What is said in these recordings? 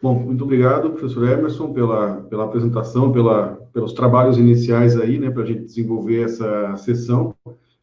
Bom, muito obrigado, professor Emerson, pela apresentação, pelos trabalhos iniciais aí, né, para a gente desenvolver essa sessão,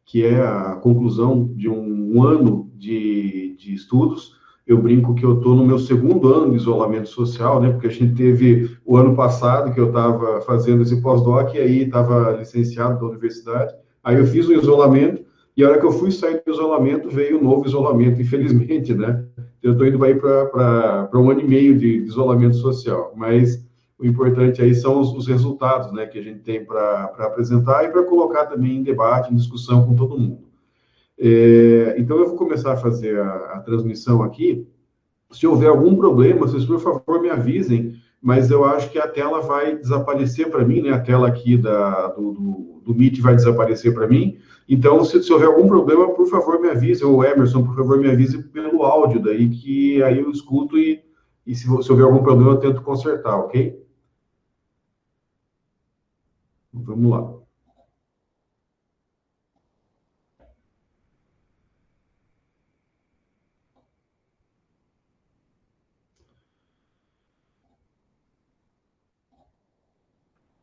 que é a conclusão de um ano de estudos. Eu brinco que eu estou no meu segundo ano de isolamento social, né, porque a gente teve o ano passado que eu estava fazendo esse pós-doc, e aí estava licenciado da universidade, aí eu fiz o isolamento, e a hora que eu fui sair do isolamento, veio o novo isolamento, infelizmente, né? Eu estou indo aí para um ano e meio de isolamento social, mas o importante aí são os resultados, né, que a gente tem para apresentar e para colocar também em debate, em discussão com todo mundo. Então, eu vou começar a fazer a transmissão aqui. Se houver algum problema, vocês, por favor, me avisem, mas eu acho que a tela vai desaparecer para mim, né? A tela aqui do Meet vai desaparecer para mim. Então, se houver algum problema, por favor, me avise, ou Emerson, por favor, me avise pelo áudio daí, que aí eu escuto e se houver algum problema, eu tento consertar, ok? Vamos lá.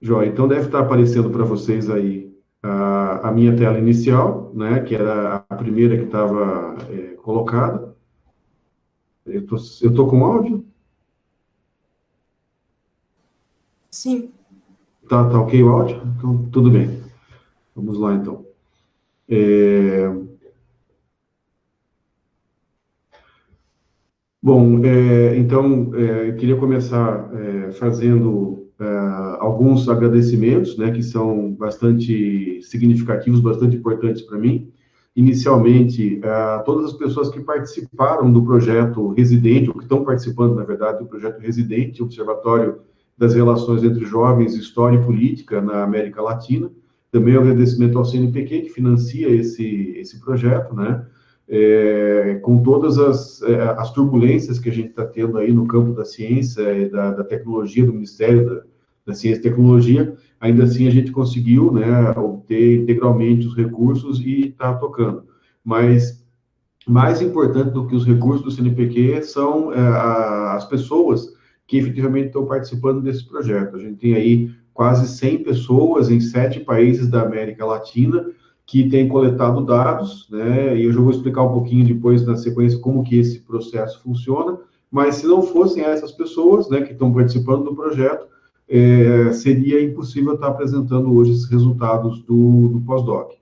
Joia, então deve estar aparecendo para vocês aí a minha tela inicial, né, que era a primeira que estava colocada. Eu tô com áudio? Sim. Tá ok o áudio? Então, tudo bem. Vamos lá, então. É, Bom, então, eu queria começar fazendo alguns agradecimentos, né, que são bastante significativos, bastante importantes para mim. Inicialmente, a todas as pessoas que participaram do projeto Residente, ou que estão participando, na verdade, do projeto Residente, Observatório das Relações entre Jovens, História e Política na América Latina. Também um agradecimento ao CNPq, que financia esse projeto, né? Com todas as turbulências que a gente está tendo aí no campo da ciência e da tecnologia, do Ministério da Ciência e Tecnologia, ainda assim a gente conseguiu, né, obter integralmente os recursos e está tocando. Mas mais importante do que os recursos do CNPq são as pessoas que efetivamente estão participando desse projeto. A gente tem aí quase 100 pessoas em 7 países da América Latina que têm coletado dados, né? E eu já vou explicar um pouquinho depois, na sequência, como que esse processo funciona. Mas se não fossem essas pessoas, né, que estão participando do projeto, seria impossível estar apresentando hoje esses resultados do pós-doc.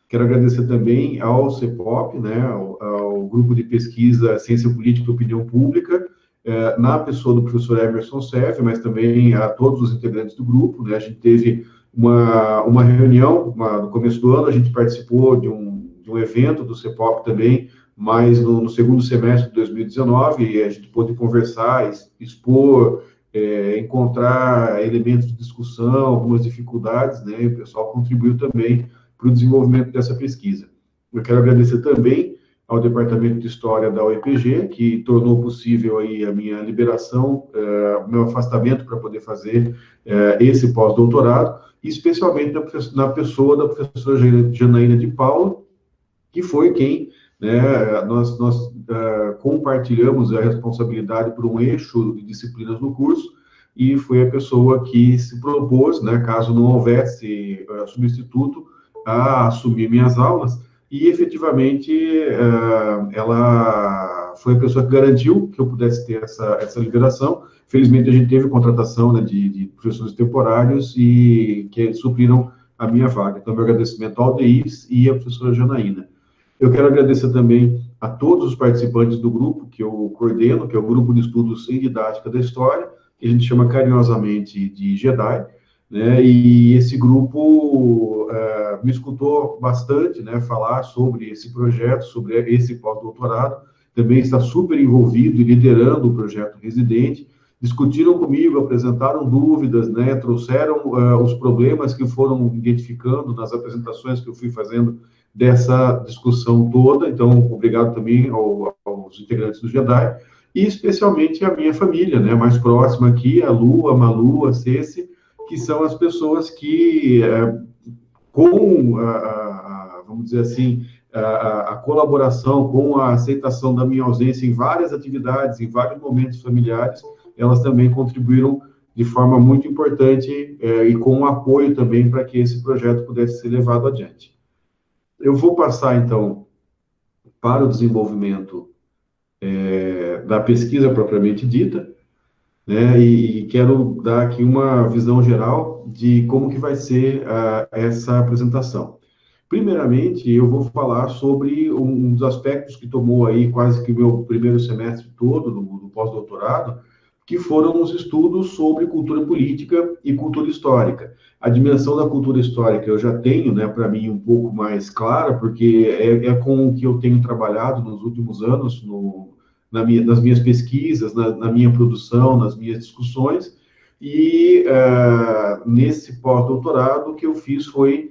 Quero agradecer também ao CEPOP, né, ao Grupo de Pesquisa Ciência Política e Opinião Pública, na pessoa do professor Emerson Seff, mas também a todos os integrantes do grupo, né. A gente teve uma reunião no começo do ano, a gente participou de um evento do CEPOP também, mas no segundo semestre de 2019, e a gente pôde conversar, expor, encontrar elementos de discussão, algumas dificuldades, né, e o pessoal contribuiu também para o desenvolvimento dessa pesquisa. Eu quero agradecer também ao Departamento de História da UEPG, que tornou possível aí a minha liberação, o meu afastamento para poder fazer esse pós-doutorado, e especialmente na pessoa da professora Janaína de Paula, que foi quem, né, nós compartilhamos a responsabilidade por um eixo de disciplinas no curso, e foi a pessoa que se propôs, né, caso não houvesse substituto, a assumir minhas aulas, e efetivamente ela foi a pessoa que garantiu que eu pudesse ter essa liberação. Felizmente a gente teve contratação, né, de professores temporários e que supriram a minha vaga. Então, meu agradecimento ao DEIS e à professora Janaína. Eu quero agradecer também a todos os participantes do grupo que eu coordeno, que é o Grupo de Estudos em Didática da História, que a gente chama carinhosamente de JEDI, né? E esse grupo me escutou bastante, né, falar sobre esse projeto, sobre esse pós-doutorado, também está super envolvido e liderando o projeto Residente, discutiram comigo, apresentaram dúvidas, né, trouxeram os problemas que foram identificando nas apresentações que eu fui fazendo dessa discussão toda. Então, obrigado também aos integrantes do JEDI, e especialmente a minha família, né, mais próxima aqui, a Lu, a Malu, a Ceci, que são as pessoas que, com, vamos dizer assim, a colaboração, com a aceitação da minha ausência em várias atividades, em vários momentos familiares, elas também contribuíram de forma muito importante e com apoio também para que esse projeto pudesse ser levado adiante. Eu vou passar, então, para o desenvolvimento da pesquisa propriamente dita, né, e quero dar aqui uma visão geral de como que vai ser essa apresentação. Primeiramente, eu vou falar sobre um dos aspectos que tomou aí quase que o meu primeiro semestre todo do pós-doutorado, que foram os estudos sobre cultura política e cultura histórica. A dimensão da cultura histórica eu já tenho, né, para mim, um pouco mais clara, porque é com o que eu tenho trabalhado nos últimos anos, nas minhas pesquisas, na minha produção, nas minhas discussões, e nesse pós-doutorado o que eu fiz foi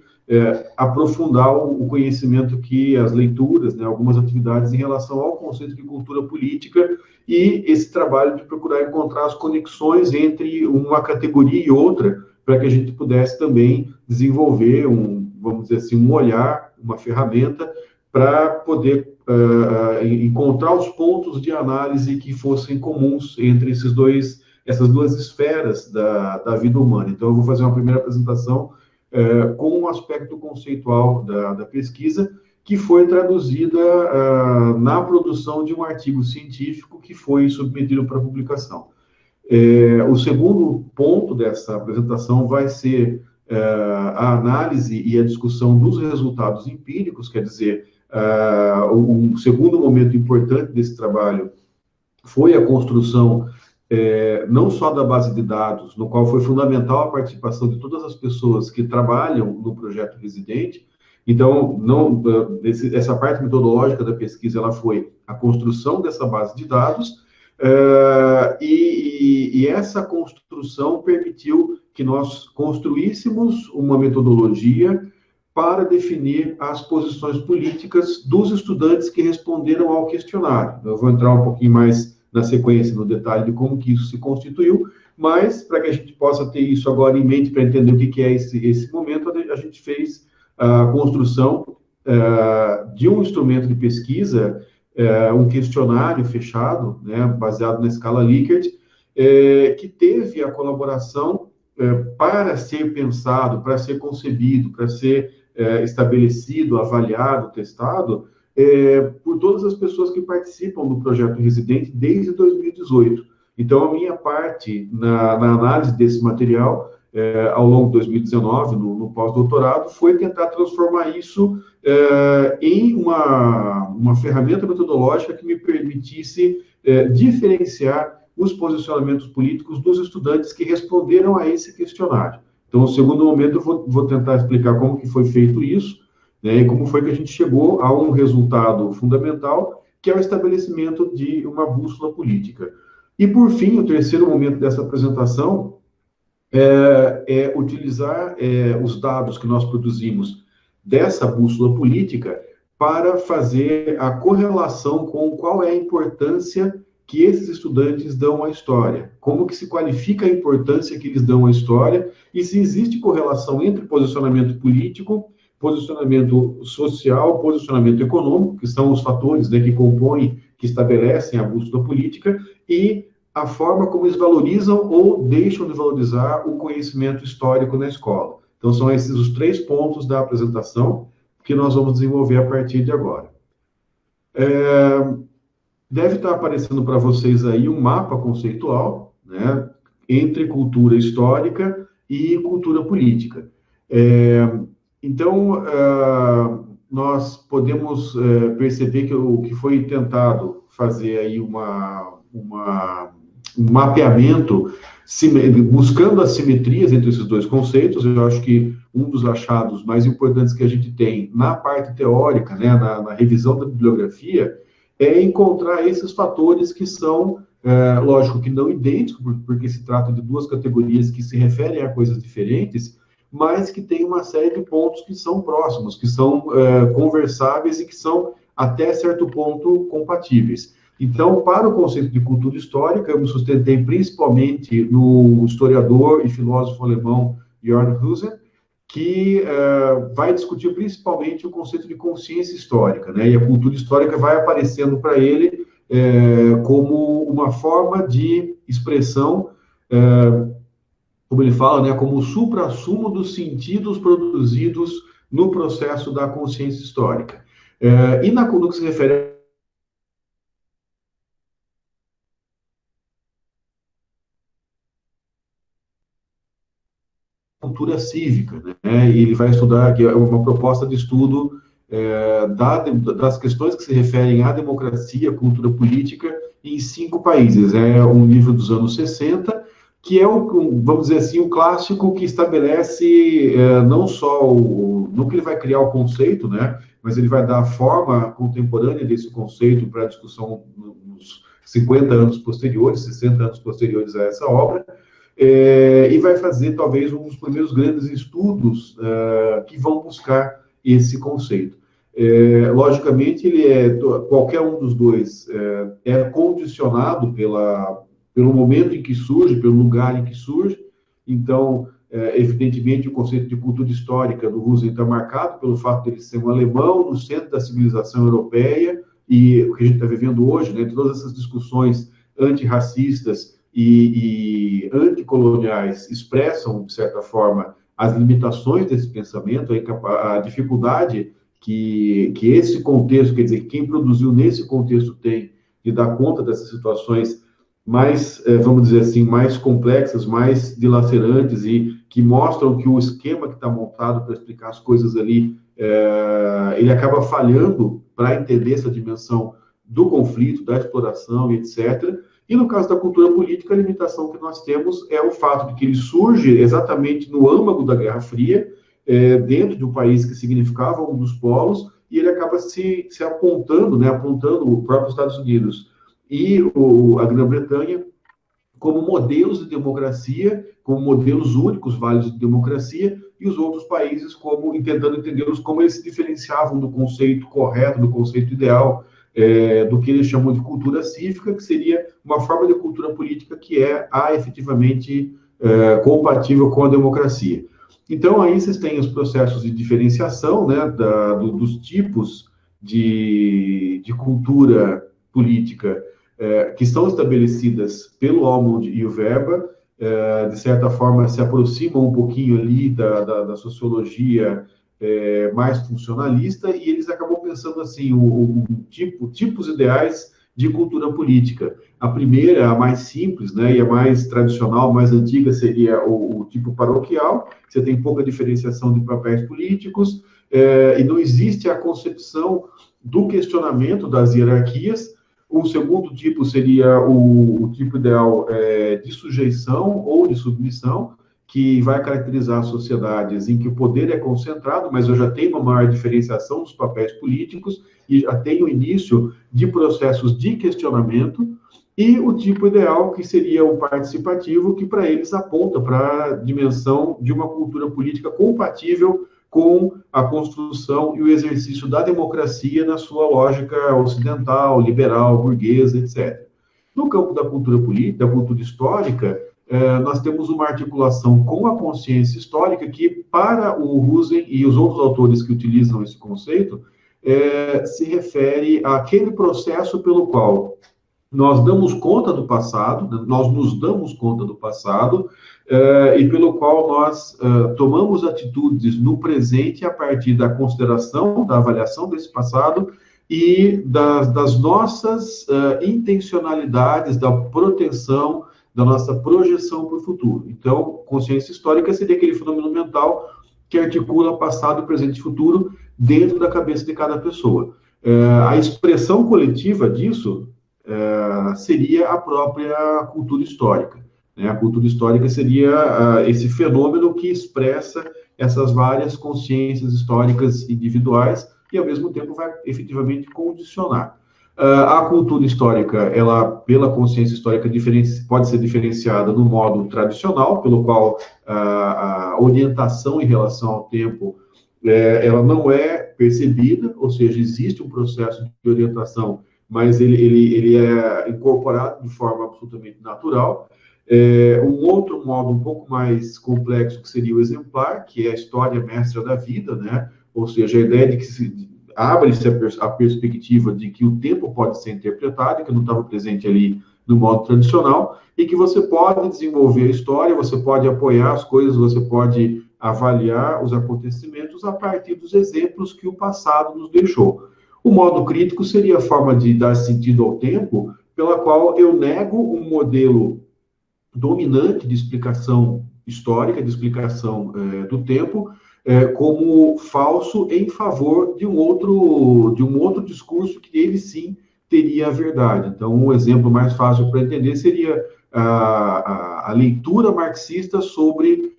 aprofundar o conhecimento que as leituras, né, algumas atividades em relação ao conceito de cultura política e esse trabalho de procurar encontrar as conexões entre uma categoria e outra, para que a gente pudesse também desenvolver vamos dizer assim, um olhar, uma ferramenta para poder encontrar os pontos de análise que fossem comuns entre essas duas esferas da vida humana. Então, eu vou fazer uma primeira apresentação com um aspecto conceitual da pesquisa, que foi traduzida na produção de um artigo científico que foi submetido para publicação. O segundo ponto dessa apresentação vai ser a análise e a discussão dos resultados empíricos, quer dizer, um segundo momento importante desse trabalho foi a construção não só da base de dados, no qual foi fundamental a participação de todas as pessoas que trabalham no projeto Residente. Então, essa parte metodológica da pesquisa, ela foi a construção dessa base de dados, e essa construção permitiu que nós construíssemos uma metodologia para definir as posições políticas dos estudantes que responderam ao questionário. Eu vou entrar um pouquinho mais na sequência, no detalhe de como que isso se constituiu, mas para que a gente possa ter isso agora em mente, para entender o que é esse momento, a gente fez a construção de um instrumento de pesquisa, um questionário fechado, né, baseado na escala Likert, que teve a colaboração para ser pensado, para ser concebido, para ser estabelecido, avaliado, testado, por todas as pessoas que participam do projeto Residente desde 2018. Então, a minha parte na análise desse material, ao longo de 2019, no pós-doutorado, foi tentar transformar isso em uma ferramenta metodológica que me permitisse diferenciar os posicionamentos políticos dos estudantes que responderam a esse questionário. Então, no segundo momento, eu vou tentar explicar como que foi feito isso, né, e como foi que a gente chegou a um resultado fundamental, que é o estabelecimento de uma bússola política. E, por fim, o terceiro momento dessa apresentação é utilizar os dados que nós produzimos dessa bússola política para fazer a correlação com qual é a importância que esses estudantes dão à história, como que se qualifica a importância que eles dão à história e se existe correlação entre posicionamento político, posicionamento social, posicionamento econômico, que são os fatores, né, que compõem, que estabelecem a bússola política, e a forma como eles valorizam ou deixam de valorizar o conhecimento histórico na escola. Então, são esses os 3 pontos da apresentação que nós vamos desenvolver a partir de agora. Deve estar aparecendo para vocês aí um mapa conceitual, né, entre cultura histórica e cultura política. Então, nós podemos perceber que o que foi tentado fazer aí um mapeamento, buscando as simetrias entre esses dois conceitos. Eu acho que um dos achados mais importantes que a gente tem na parte teórica, né, na revisão da bibliografia, é encontrar esses fatores que são, lógico que não idênticos, porque se trata de duas categorias que se referem a coisas diferentes, mas que tem uma série de pontos que são próximos, que são conversáveis e que são, até certo ponto, compatíveis. Então, para o conceito de cultura histórica, eu me sustentei principalmente no historiador e filósofo alemão Jörn Husen, que vai discutir principalmente o conceito de consciência histórica, né? E a cultura histórica vai aparecendo para ele como uma forma de expressão, como ele fala, né, como o suprassumo dos sentidos produzidos no processo da consciência histórica. E no que se refere à cultura cívica, né, e ele vai estudar, que é uma proposta de estudo das questões que se referem à democracia, cultura política, em 5 países. É um livro dos anos 60, que é, vamos dizer assim, o clássico que estabelece não só não que ele vai criar o conceito, né, mas ele vai dar a forma contemporânea desse conceito para a discussão nos 50 anos posteriores, 60 anos posteriores a essa obra, e vai fazer, talvez, um dos primeiros grandes estudos que vão buscar esse conceito. Logicamente, qualquer um dos dois é condicionado pelo momento em que surge, pelo lugar em que surge. Então, evidentemente, o conceito de cultura histórica do Husserl está marcado pelo fato de ele ser um alemão no centro da civilização europeia, e o que a gente está vivendo hoje, né, todas essas discussões antirracistas e anticoloniais expressam, de certa forma, as limitações desse pensamento, a dificuldade que esse contexto, quer dizer, quem produziu nesse contexto tem de dar conta dessas situações mais, vamos dizer assim, mais complexas, mais dilacerantes e que mostram que o esquema que está montado para explicar as coisas ali, ele acaba falhando para entender essa dimensão do conflito, da exploração e etc. E no caso da cultura política, a limitação que nós temos é o fato de que ele surge exatamente no âmago da Guerra Fria, dentro de um país que significava um dos polos, e ele acaba se apontando, né, apontando o próprio Estados Unidos e a Grã-Bretanha como modelos de democracia, como modelos únicos, válidos de democracia, e os outros países tentando entendê-los como eles se diferenciavam do conceito correto, do conceito ideal, do que eles chamam de cultura cívica, que seria uma forma de cultura política que é efetivamente compatível com a democracia. Então, aí vocês têm os processos de diferenciação, né, dos tipos de cultura política que estão estabelecidas pelo Almond e o Weber, de certa forma se aproximam um pouquinho ali da sociologia mais funcionalista, e eles acabam pensando assim, tipos ideais de cultura política. A primeira, a mais simples, né, e a mais tradicional, mais antiga, seria o tipo paroquial. Você tem pouca diferenciação de papéis políticos, e não existe a concepção do questionamento das hierarquias. O segundo tipo seria o tipo ideal de sujeição ou de submissão, que vai caracterizar sociedades em que o poder é concentrado, mas eu já tenho uma maior diferenciação dos papéis políticos e já tenho o início de processos de questionamento. E o tipo ideal, que seria o participativo, que para eles aponta para a dimensão de uma cultura política compatível com a construção e o exercício da democracia na sua lógica ocidental, liberal, burguesa, etc. No campo da cultura política, da cultura histórica, nós temos uma articulação com a consciência histórica que, para o Husserl e os outros autores que utilizam esse conceito, se refere àquele processo pelo qual nós damos conta do passado, nós nos damos conta do passado, e pelo qual nós tomamos atitudes no presente a partir da consideração, da avaliação desse passado e das nossas intencionalidades, da proteção, da nossa projeção para o futuro. Então, consciência histórica seria aquele fenômeno mental que articula passado, presente e futuro dentro da cabeça de cada pessoa. A expressão coletiva disso seria a própria cultura histórica. Né? A cultura histórica seria esse fenômeno que expressa essas várias consciências históricas individuais e, ao mesmo tempo, vai efetivamente condicionar. A cultura histórica, ela, pela consciência histórica, pode ser diferenciada no modo tradicional, pelo qual a orientação em relação ao tempo ela não é percebida, ou seja, existe um processo de orientação, mas ele é incorporado de forma absolutamente natural. Um outro modo um pouco mais complexo, que seria o exemplar, que é a história mestra da vida, né? Ou seja, a ideia de que abre-se a perspectiva de que o tempo pode ser interpretado, que não estava presente ali no modo tradicional, e que você pode desenvolver a história, você pode apoiar as coisas, você pode avaliar os acontecimentos a partir dos exemplos que o passado nos deixou. O modo crítico seria a forma de dar sentido ao tempo, pela qual eu nego um modelo dominante de explicação histórica, de explicação do tempo, como falso em favor de um outro discurso que ele sim teria a verdade. Então, um exemplo mais fácil para entender seria a leitura marxista sobre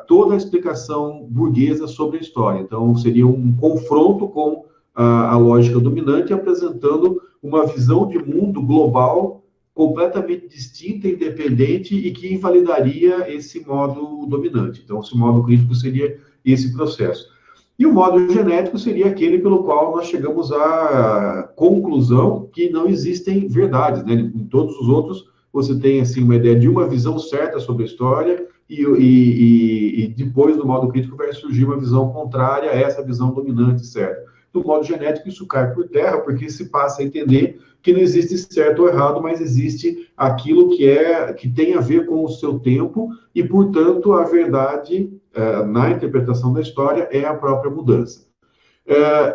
toda a explicação burguesa sobre a história. Então, seria um confronto com a lógica dominante, apresentando uma visão de mundo global completamente distinta, independente e que invalidaria esse modo dominante. Então, esse modo crítico seria esse processo. E o modo genético seria aquele pelo qual nós chegamos à conclusão que não existem verdades, né? Em todos os outros, você tem assim uma ideia de uma visão certa sobre a história e depois do modo crítico vai surgir uma visão contrária a essa visão dominante certa. No modo genético, isso cai por terra, porque se passa a entender que não existe certo ou errado, mas existe aquilo que tem a ver com o seu tempo e, portanto, a verdade na interpretação da história é a própria mudança.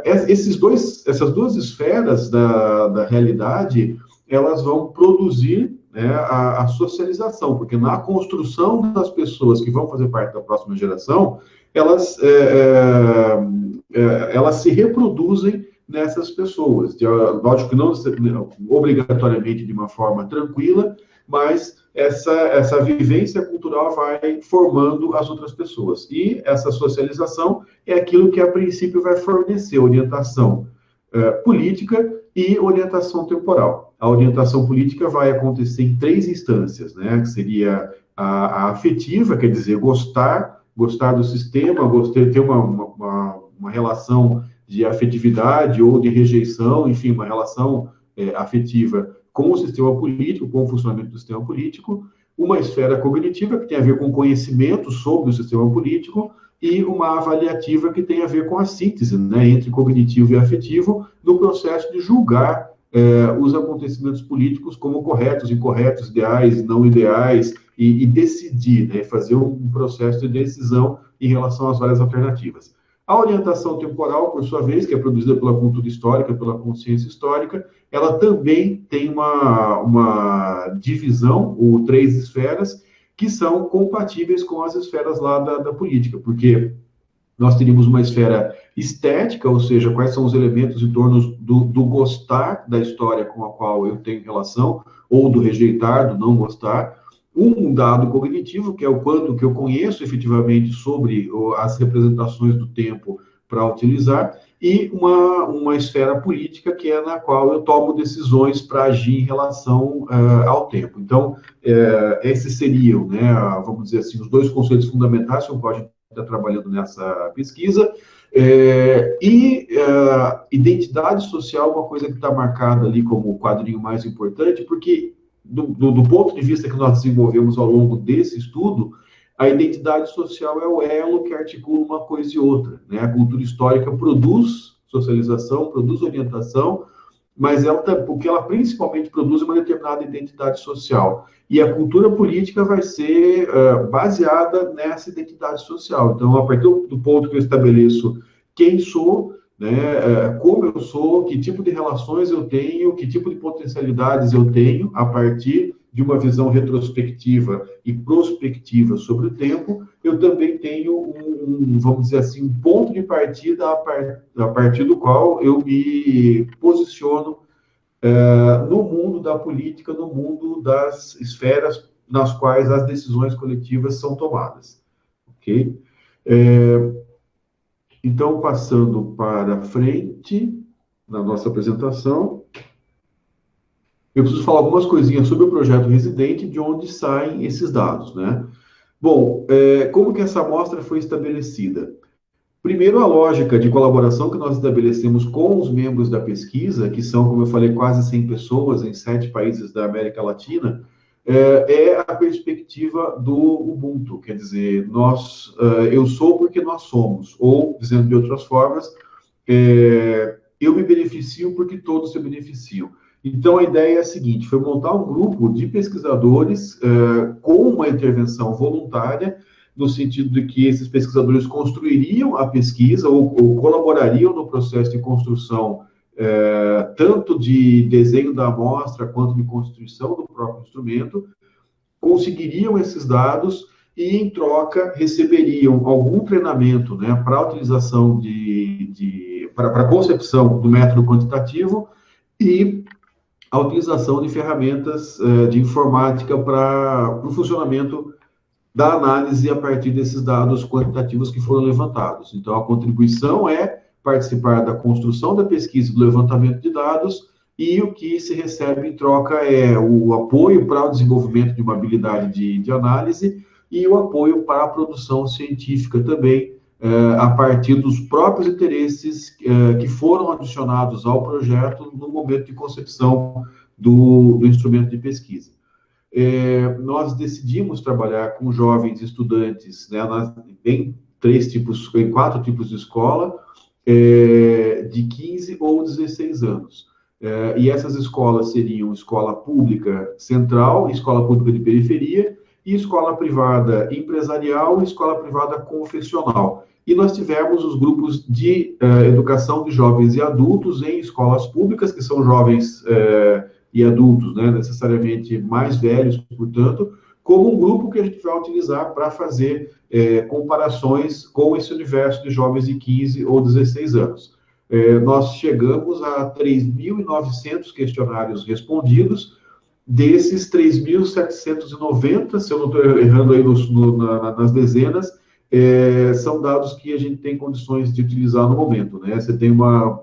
Essas duas esferas da realidade, elas vão produzir, né, a socialização, porque na construção das pessoas que vão fazer parte da próxima geração, elas se reproduzem nessas pessoas. Lógico que não obrigatoriamente de uma forma tranquila, mas essa vivência cultural vai formando as outras pessoas. E essa socialização é aquilo que, a princípio, vai fornecer orientação política e orientação temporal. A orientação política vai acontecer em 3 instâncias, né? Que seria a afetiva, quer dizer, gostar do sistema, ter uma relação de afetividade ou de rejeição, enfim, uma relação afetiva com o sistema político, com o funcionamento do sistema político, uma esfera cognitiva, que tem a ver com conhecimento sobre o sistema político, e uma avaliativa que tem a ver com a síntese, né, entre cognitivo e afetivo, no processo de julgar os acontecimentos políticos como corretos, incorretos, ideais, não ideais, e decidir, né, fazer um processo de decisão em relação às várias alternativas. A orientação temporal, por sua vez, que é produzida pela cultura histórica, pela consciência histórica, ela também tem uma divisão, ou 3 esferas, que são compatíveis com as esferas lá da política, porque nós teríamos uma esfera estética, ou seja, quais são os elementos em torno do gostar da história com a qual eu tenho relação, ou do rejeitar, do não gostar. Um dado cognitivo, que é o quanto que eu conheço efetivamente sobre as representações do tempo para utilizar, e uma esfera política, que é na qual eu tomo decisões para agir em relação ao tempo. Então, esses seriam, né, vamos dizer assim, os 2 conceitos fundamentais com os quais a gente está trabalhando nessa pesquisa. Identidade social, uma coisa que está marcada ali como o quadrinho mais importante, porque do ponto de vista que nós desenvolvemos ao longo desse estudo, a identidade social é o elo que articula uma coisa e outra, né? A cultura histórica produz socialização, produz orientação, mas o que ela principalmente produz é uma determinada identidade social. E a cultura política vai ser baseada nessa identidade social. Então, a partir do ponto que eu estabeleço quem sou, né, como eu sou, que tipo de relações eu tenho, que tipo de potencialidades eu tenho, a partir de uma visão retrospectiva e prospectiva sobre o tempo, eu também tenho vamos dizer assim, um ponto de partida a partir do qual eu me posiciono no mundo da política, no mundo das esferas nas quais as decisões coletivas são tomadas. Ok? Então, passando para frente, na nossa apresentação, eu preciso falar algumas coisinhas sobre o projeto Residente, de onde saem esses dados, né? Bom, como que essa amostra foi estabelecida? Primeiro, a lógica de colaboração que nós estabelecemos com os membros da pesquisa, que são, como eu falei, quase 100 pessoas em 7 países da América Latina, é a perspectiva do Ubuntu, quer dizer, eu sou porque nós somos, ou, dizendo de outras formas, eu me beneficio porque todos se beneficiam. Então, a ideia é a seguinte: foi montar um grupo de pesquisadores com uma intervenção voluntária, no sentido de que esses pesquisadores construiriam a pesquisa ou colaborariam no processo de construção, tanto de desenho da amostra quanto de constituição do próprio instrumento, conseguiriam esses dados e, em troca, receberiam algum treinamento, né, para a utilização para a concepção do método quantitativo e a utilização de ferramentas de informática para o funcionamento da análise a partir desses dados quantitativos que foram levantados. Então, a contribuição é participar da construção da pesquisa e do levantamento de dados, e o que se recebe em troca é o apoio para o desenvolvimento de uma habilidade de análise e o apoio para a produção científica também, a partir dos próprios interesses que foram adicionados ao projeto no momento de concepção do instrumento de pesquisa. Nós decidimos trabalhar com jovens estudantes, né, em quatro tipos de escola, de 15 ou 16 anos. E essas escolas seriam escola pública central, escola pública de periferia, e escola privada empresarial e escola privada confessional. E nós tivemos os grupos de educação de jovens e adultos em escolas públicas, que são jovens e adultos, né, necessariamente mais velhos, portanto, como um grupo que a gente vai utilizar para fazer comparações com esse universo de jovens de 15 ou 16 anos. Nós chegamos a 3.900 questionários respondidos. Desses 3.790, se eu não estou errando aí nas dezenas, são dados que a gente tem condições de utilizar no momento, né? Você tem uma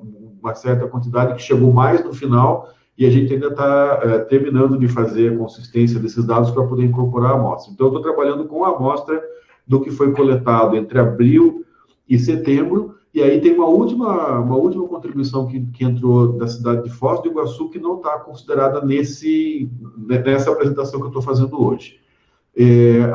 certa quantidade que chegou mais no final, e a gente ainda está terminando de fazer a consistência desses dados para poder incorporar a amostra. Então, eu estou trabalhando com a amostra do que foi coletado entre abril e setembro, e aí tem uma última contribuição que entrou da cidade de Foz do Iguaçu, que não está considerada nessa apresentação que eu estou fazendo hoje.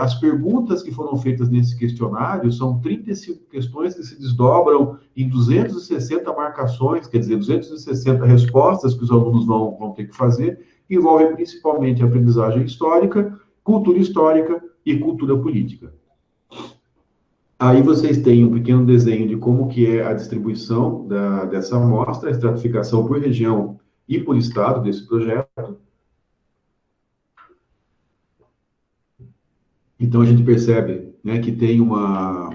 As perguntas que foram feitas nesse questionário são 35 questões que se desdobram em 260 marcações, quer dizer, 260 respostas que os alunos vão ter que fazer, envolvem principalmente aprendizagem histórica, cultura histórica e cultura política. Aí vocês têm um pequeno desenho de como que é a distribuição dessa amostra, a estratificação por região e por estado desse projeto. Então, a gente percebe, né, que tem uma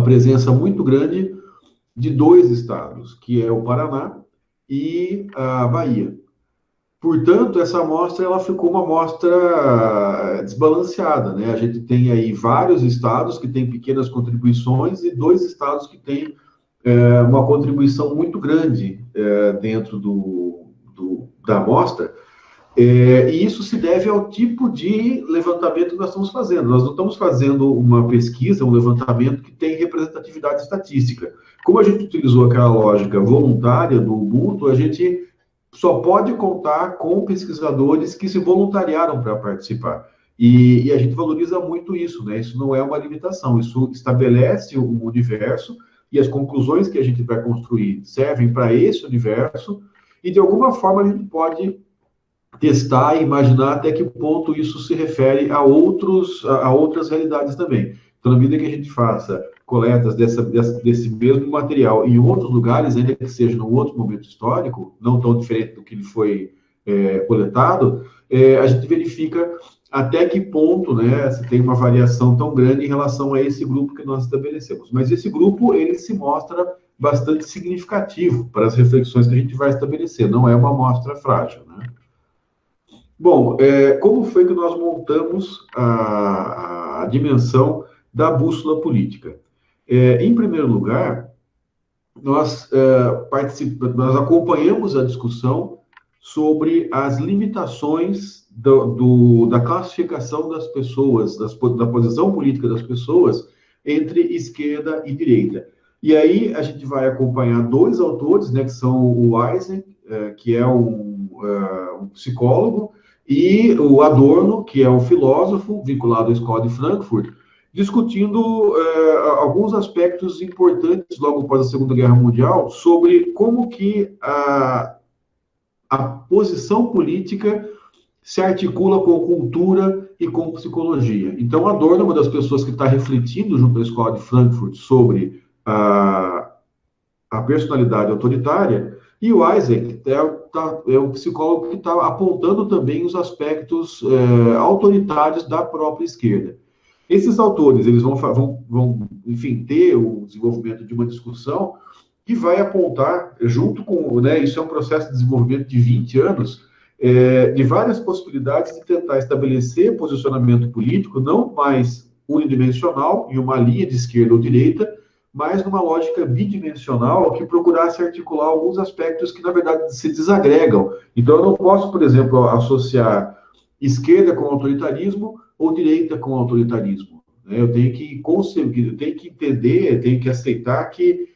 presença muito grande de dois estados, que é o Paraná e a Bahia. Portanto, essa amostra ela ficou uma amostra desbalanceada, né? A gente tem aí vários estados que têm pequenas contribuições e dois estados que têm uma contribuição muito grande dentro da amostra. E isso se deve ao tipo de levantamento que nós estamos fazendo. Nós não estamos fazendo uma pesquisa, um levantamento que tem representatividade estatística. Como a gente utilizou aquela lógica voluntária do Ubuntu, a gente só pode contar com pesquisadores que se voluntariaram para participar. E a gente valoriza muito isso, né? Isso não é uma limitação, isso estabelece um universo e as conclusões que a gente vai construir servem para esse universo e, de alguma forma, a gente pode testar e imaginar até que ponto isso se refere a outras realidades também. Então, na medida que a gente faça coletas desse mesmo material em outros lugares, ainda que seja num outro momento histórico, não tão diferente do que ele foi coletado, a gente verifica até que ponto, né, se tem uma variação tão grande em relação a esse grupo que nós estabelecemos. Mas esse grupo, ele se mostra bastante significativo para as reflexões que a gente vai estabelecer, não é uma amostra frágil, né? Bom, como foi que nós montamos a dimensão da bússola política? Em primeiro lugar, nós acompanhamos a discussão sobre as limitações da classificação das pessoas, da posição política das pessoas entre esquerda e direita. E aí a gente vai acompanhar dois autores, né, que são o Eisen, que é um psicólogo, e o Adorno, que é um filósofo vinculado à Escola de Frankfurt, discutindo alguns aspectos importantes logo após a Segunda Guerra Mundial sobre como que a posição política se articula com cultura e com psicologia. Então, Adorno é uma das pessoas que está refletindo junto à Escola de Frankfurt sobre a personalidade autoritária, e o Isaac é o psicólogo que está apontando também os aspectos autoritários da própria esquerda. Esses autores eles vão, enfim, ter o desenvolvimento de uma discussão que vai apontar, junto com, né, isso é um processo de desenvolvimento de 20 anos, de várias possibilidades de tentar estabelecer posicionamento político não mais unidimensional, em uma linha de esquerda ou direita, mas numa lógica bidimensional que procurasse articular alguns aspectos que, na verdade, se desagregam. Então, eu não posso, por exemplo, associar esquerda com autoritarismo ou direita com autoritarismo. Né? Eu tenho que conseguir, eu tenho que entender, eu tenho que aceitar que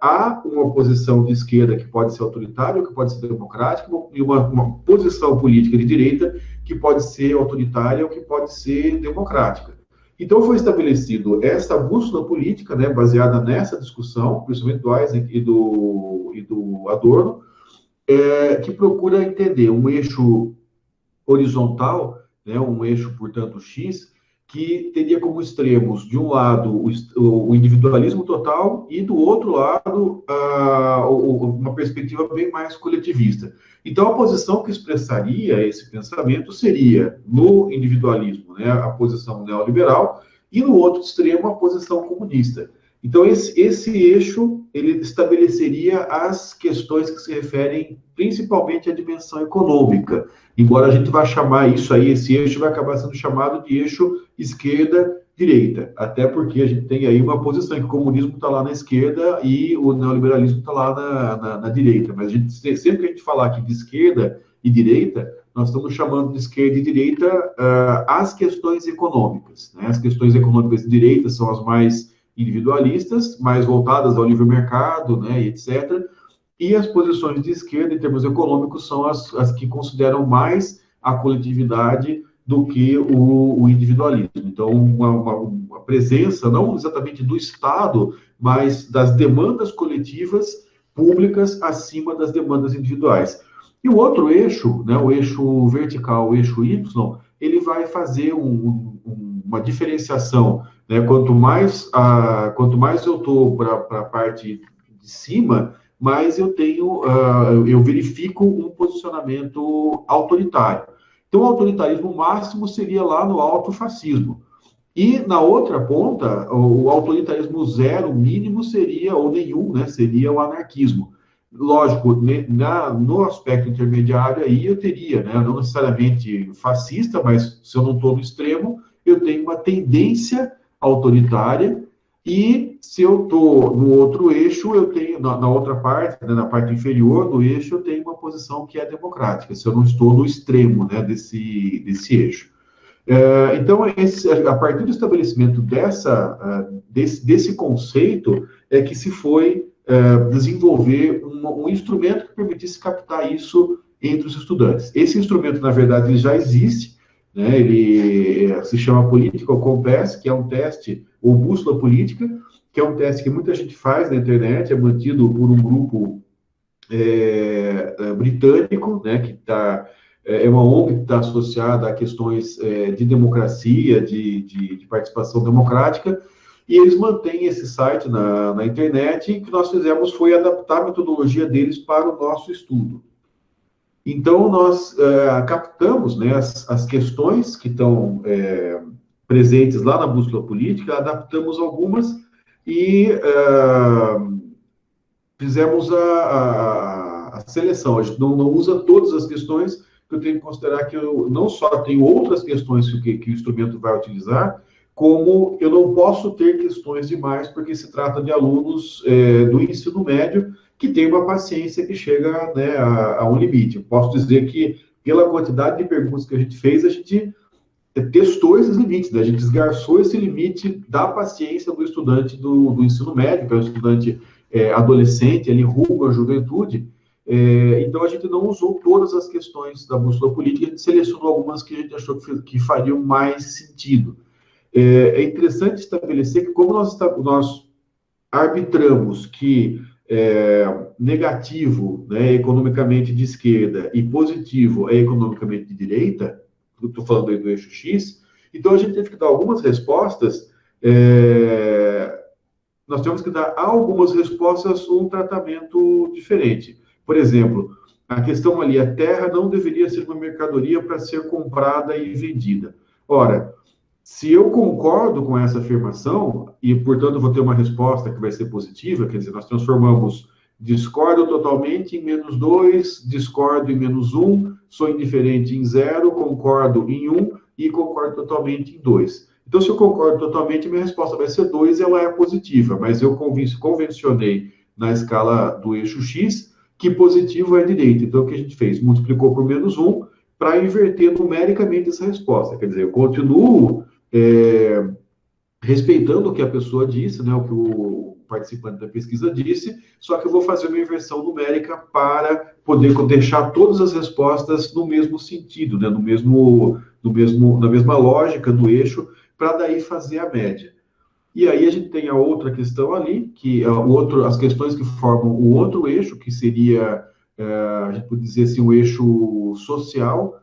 há uma posição de esquerda que pode ser autoritária, que pode ser democrática, e uma posição política de direita que pode ser autoritária ou que pode ser democrática. Então, foi estabelecido essa bússola política, né, baseada nessa discussão, principalmente do Isaac e do Adorno, que procura entender um eixo horizontal, né, um eixo, portanto, X, que teria como extremos, de um lado, o individualismo total e, do outro lado, uma perspectiva bem mais coletivista. Então, a posição que expressaria esse pensamento seria, no individualismo, né, a posição neoliberal, e, no outro extremo, a posição comunista. Então, esse eixo, ele estabeleceria as questões que se referem principalmente à dimensão econômica, embora a gente vá chamar isso aí, esse eixo vai acabar sendo chamado de eixo esquerda-direita, até porque a gente tem aí uma posição em que o comunismo está lá na esquerda e o neoliberalismo está lá na direita, mas sempre que a gente falar aqui de esquerda e direita, nós estamos chamando de esquerda e direita as questões econômicas, né? As questões econômicas de direita são as mais individualistas, mais voltadas ao livre mercado, né, etc., e as posições de esquerda, em termos econômicos, são as que consideram mais a coletividade do que o individualismo. Então, uma presença, não exatamente do Estado, mas das demandas coletivas públicas acima das demandas individuais. E o outro eixo, né, o eixo vertical, o eixo Y, ele vai fazer uma diferenciação, né? Quanto mais eu estou para a parte de cima, mais eu verifico um posicionamento autoritário. Então, o autoritarismo máximo seria lá no alto fascismo. E, na outra ponta, o autoritarismo zero mínimo seria, ou nenhum, né, seria o anarquismo. Lógico, no aspecto intermediário aí eu teria, né, não necessariamente fascista, mas se eu não estou no extremo, eu tenho uma tendência autoritária, e se eu estou no outro eixo, eu tenho, na outra parte, né, na parte inferior do eixo, eu tenho uma posição que é democrática, se eu não estou no extremo, né, desse eixo. Então, a partir do estabelecimento desse conceito, é que se foi desenvolver um instrumento que permitisse captar isso entre os estudantes. Esse instrumento, na verdade, ele já existe, né? Ele se chama Political Compass, que é um teste, ou bússola política, que é um teste que muita gente faz na internet, é mantido por um grupo britânico, né, que é uma ONG que está associada a questões de democracia, de participação democrática, e eles mantêm esse site na internet, e o que nós fizemos foi adaptar a metodologia deles para o nosso estudo. Então, nós captamos, né, as questões que estão presentes lá na bússola política, adaptamos algumas e fizemos a seleção. A gente não usa todas as questões, que eu tenho que considerar que eu não só tenho outras questões que o instrumento vai utilizar, como eu não posso ter questões demais, porque se trata de alunos do ensino médio que tem uma paciência que chega, né, a um limite. Eu posso dizer que, pela quantidade de perguntas que a gente fez, a gente testou esses limites, né? A gente esgarçou esse limite da paciência do estudante do ensino médio, que é o estudante adolescente, ali rumo à juventude. Então, a gente não usou todas as questões da bússola política, a gente selecionou algumas que a gente achou que fariam mais sentido. É interessante estabelecer que, como nós arbitramos que negativo, né, economicamente de esquerda e positivo é economicamente de direita, estou falando aí do eixo X, então a gente teve que dar algumas respostas, nós temos que dar a algumas respostas um tratamento diferente. Por exemplo, a questão ali, a terra não deveria ser uma mercadoria para ser comprada e vendida. Ora, se eu concordo com essa afirmação, e, portanto, vou ter uma resposta que vai ser positiva, quer dizer, nós transformamos discordo totalmente em -2, discordo em -1, sou indiferente em 0, concordo em 1 e concordo totalmente em 2. Então, se eu concordo totalmente, minha resposta vai ser 2 e ela é positiva, mas eu convencionei na escala do eixo X que positivo é direito. Então, o que a gente fez? Multiplicou por -1 para inverter numericamente essa resposta. Quer dizer, eu continuo respeitando o que a pessoa disse, né, o que o participante da pesquisa disse, só que eu vou fazer uma inversão numérica para poder deixar todas as respostas no mesmo sentido, né, na mesma lógica do eixo, para daí fazer a média. E aí a gente tem a outra questão ali, que as questões que formam o outro eixo, que seria, a gente pode dizer assim, o eixo social,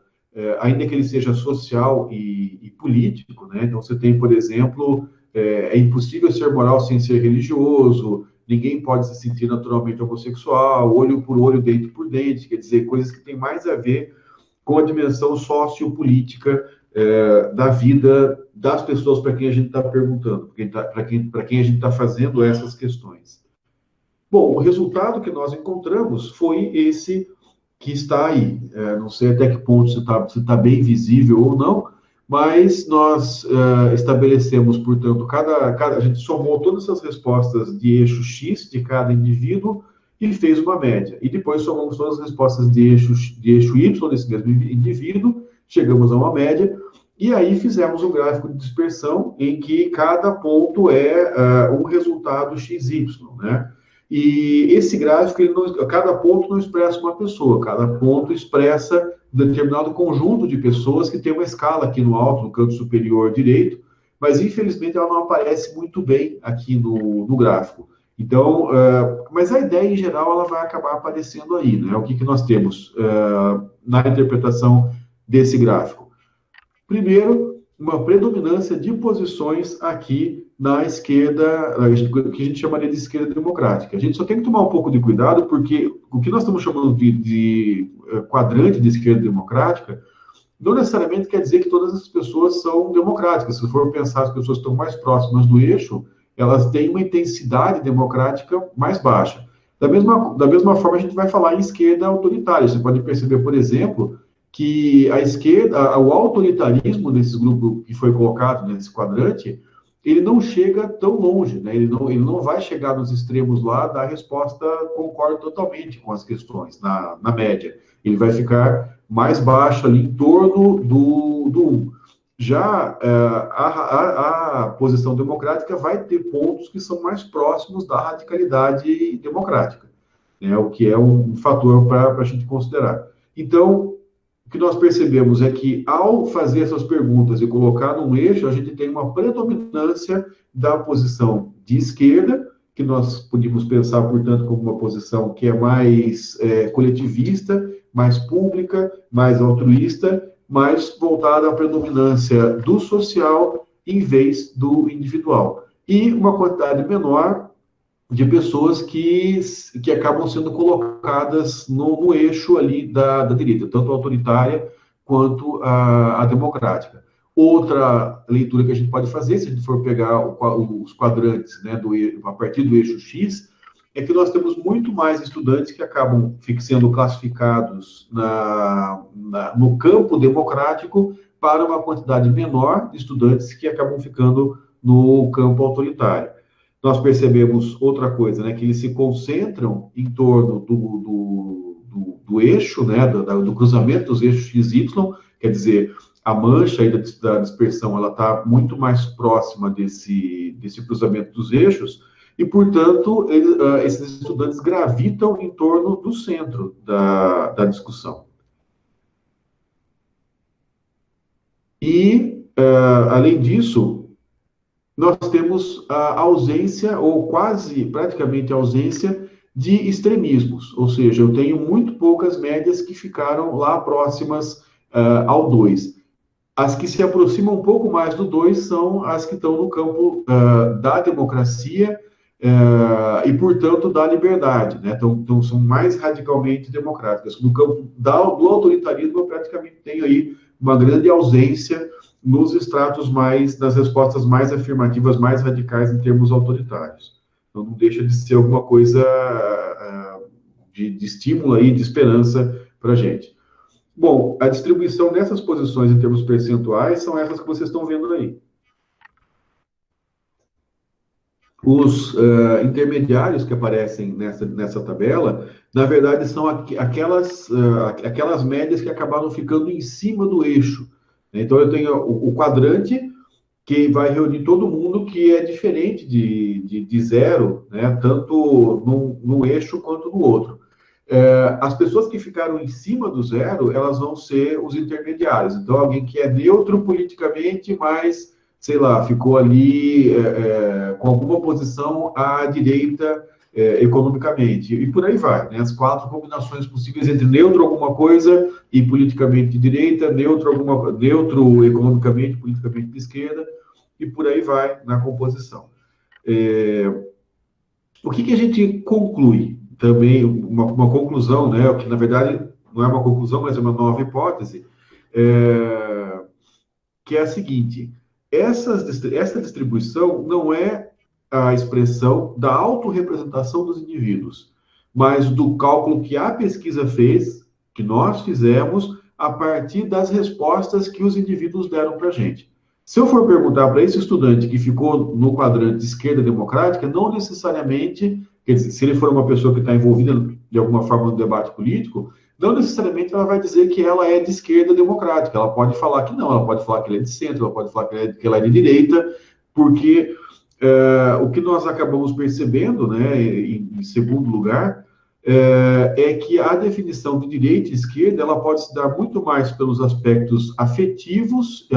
ainda que ele seja social e político, né? Então você tem, por exemplo, é impossível ser moral sem ser religioso, ninguém pode se sentir naturalmente homossexual, olho por olho, dente por dente, quer dizer, coisas que têm mais a ver com a dimensão sociopolítica da vida das pessoas para quem a gente está perguntando, para quem a gente está fazendo essas questões. Bom, o resultado que nós encontramos foi esse que está aí. Não sei até que ponto se tá bem visível ou não, mas nós estabelecemos, portanto, a gente somou todas essas respostas de eixo X de cada indivíduo e fez uma média. E depois somamos todas as respostas de eixo Y desse mesmo indivíduo, chegamos a uma média, e aí fizemos um gráfico de dispersão em que cada ponto é um resultado XY, né? E esse gráfico, cada ponto não expressa uma pessoa, cada ponto expressa um determinado conjunto de pessoas que tem uma escala aqui no alto, no canto superior direito, mas infelizmente ela não aparece muito bem aqui no gráfico. Então, mas a ideia em geral ela vai acabar aparecendo aí, né? O que nós temos na interpretação desse gráfico? Primeiro, uma predominância de posições aqui na esquerda, que a gente chamaria de esquerda democrática. A gente só tem que tomar um pouco de cuidado, porque o que nós estamos chamando de quadrante de esquerda democrática não necessariamente quer dizer que todas as pessoas são democráticas. Se for pensar as pessoas que estão mais próximas do eixo, elas têm uma intensidade democrática mais baixa. Da mesma forma, a gente vai falar em esquerda autoritária. Você pode perceber, por exemplo, que a esquerda, o autoritarismo desse grupo que foi colocado nesse quadrante, ele não chega tão longe, né? Ele não vai chegar nos extremos lá da resposta concordo totalmente com as questões, na média. Ele vai ficar mais baixo ali, em torno do 1. Já a posição democrática vai ter pontos que são mais próximos da radicalidade democrática, né? O que é um fator para a gente considerar. Então, o que nós percebemos é que, ao fazer essas perguntas e colocar num eixo, a gente tem uma predominância da posição de esquerda, que nós podíamos pensar, portanto, como uma posição que é mais coletivista, mais pública, mais altruísta, mais voltada à predominância do social em vez do individual. E uma quantidade menor de pessoas que acabam sendo colocadas no eixo ali da direita, tanto autoritária quanto a democrática. Outra leitura que a gente pode fazer, se a gente for pegar os quadrantes, né, a partir do eixo X, é que nós temos muito mais estudantes que acabam sendo classificados no campo democrático para uma quantidade menor de estudantes que acabam ficando no campo autoritário. Nós percebemos outra coisa, né, que eles se concentram em torno do eixo, né, do cruzamento dos eixos XY, quer dizer, a mancha aí da dispersão, ela está muito mais próxima desse cruzamento dos eixos, e, portanto, esses estudantes gravitam em torno do centro da discussão. E, além disso, nós temos a ausência, ou quase praticamente a ausência, de extremismos, ou seja, eu tenho muito poucas médias que ficaram lá próximas ao 2. As que se aproximam um pouco mais do 2 são as que estão no campo da democracia e, portanto, da liberdade, né? Então, são mais radicalmente democráticas. No campo do autoritarismo, eu praticamente tenho aí uma grande ausência nos estratos nas respostas mais afirmativas, mais radicais em termos autoritários. Então, não deixa de ser alguma coisa de estímulo aí, de esperança para a gente. Bom, a distribuição dessas posições em termos percentuais são essas que vocês estão vendo aí. Os intermediários que aparecem nessa tabela, na verdade, são aquelas médias que acabaram ficando em cima do eixo. Então, eu tenho o quadrante, que vai reunir todo mundo que é diferente de zero, né, tanto num eixo quanto no outro. As pessoas que ficaram em cima do zero, elas vão ser os intermediários. Então, alguém que é neutro politicamente, mas, sei lá, ficou ali com alguma posição à direita economicamente. E por aí vai, né? As 4 combinações possíveis entre neutro alguma coisa e politicamente de direita, neutro economicamente, politicamente de esquerda, e por aí vai na composição. O que a gente conclui? Também uma conclusão, né, que na verdade não é uma conclusão, mas é uma nova hipótese, que é a seguinte: essa distribuição não é a expressão da autorrepresentação dos indivíduos, mas do cálculo que a pesquisa fez, que nós fizemos, a partir das respostas que os indivíduos deram para a gente. Se eu for perguntar para esse estudante que ficou no quadrante de esquerda democrática, não necessariamente, quer dizer, se ele for uma pessoa que está envolvida de alguma forma no debate político, não necessariamente ela vai dizer que ela é de esquerda democrática. Ela pode falar que não, ela pode falar que ela é de centro, ela pode falar que ela é de direita, porque o que nós acabamos percebendo, né, em segundo lugar, é que a definição de direita e esquerda ela pode se dar muito mais pelos aspectos afetivos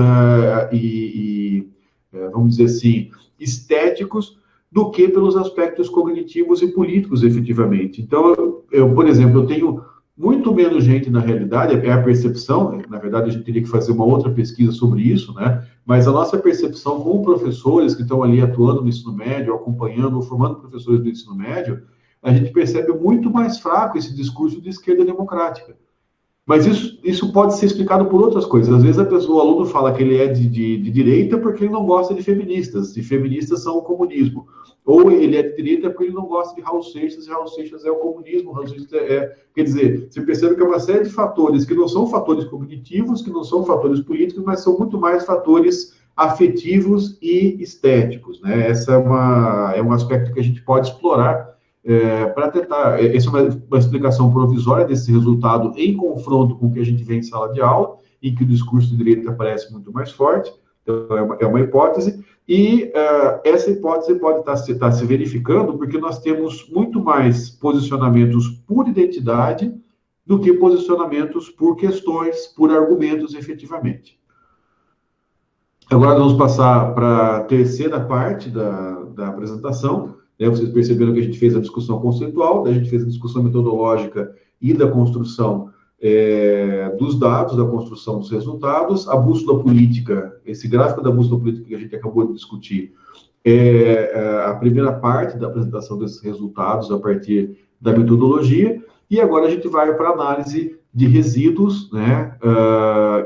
vamos dizer assim, estéticos, do que pelos aspectos cognitivos e políticos, efetivamente. Então, por exemplo, eu tenho muito menos gente na realidade, é a percepção, na verdade a gente teria que fazer uma outra pesquisa sobre isso, né? Mas a nossa percepção com professores que estão ali atuando no ensino médio, acompanhando ou formando professores do ensino médio, a gente percebe muito mais fraco esse discurso de esquerda democrática. Mas isso pode ser explicado por outras coisas. Às vezes o aluno fala que ele é de direita porque ele não gosta de feministas, e feministas são o comunismo. Ou ele é de direita porque ele não gosta de Raul Seixas, e Raul Seixas é o comunismo. Raul Seixas quer dizer, você percebe que é uma série de fatores que não são fatores cognitivos, que não são fatores políticos, mas são muito mais fatores afetivos e estéticos, né? Essa é um aspecto que a gente pode explorar para tentar. Essa é uma explicação provisória desse resultado em confronto com o que a gente vê em sala de aula, em que o discurso de direita parece muito mais forte. Então, é uma hipótese, e essa hipótese pode estar se verificando porque nós temos muito mais posicionamentos por identidade do que posicionamentos por questões, por argumentos, efetivamente. Agora, vamos passar para a terceira parte da apresentação. Vocês perceberam que a gente fez a discussão conceitual, a gente fez a discussão metodológica e da construção dos dados, da construção dos resultados. A bússola política, esse gráfico da bússola política que a gente acabou de discutir, é a primeira parte da apresentação desses resultados a partir da metodologia. E agora a gente vai para a análise de resíduos, né,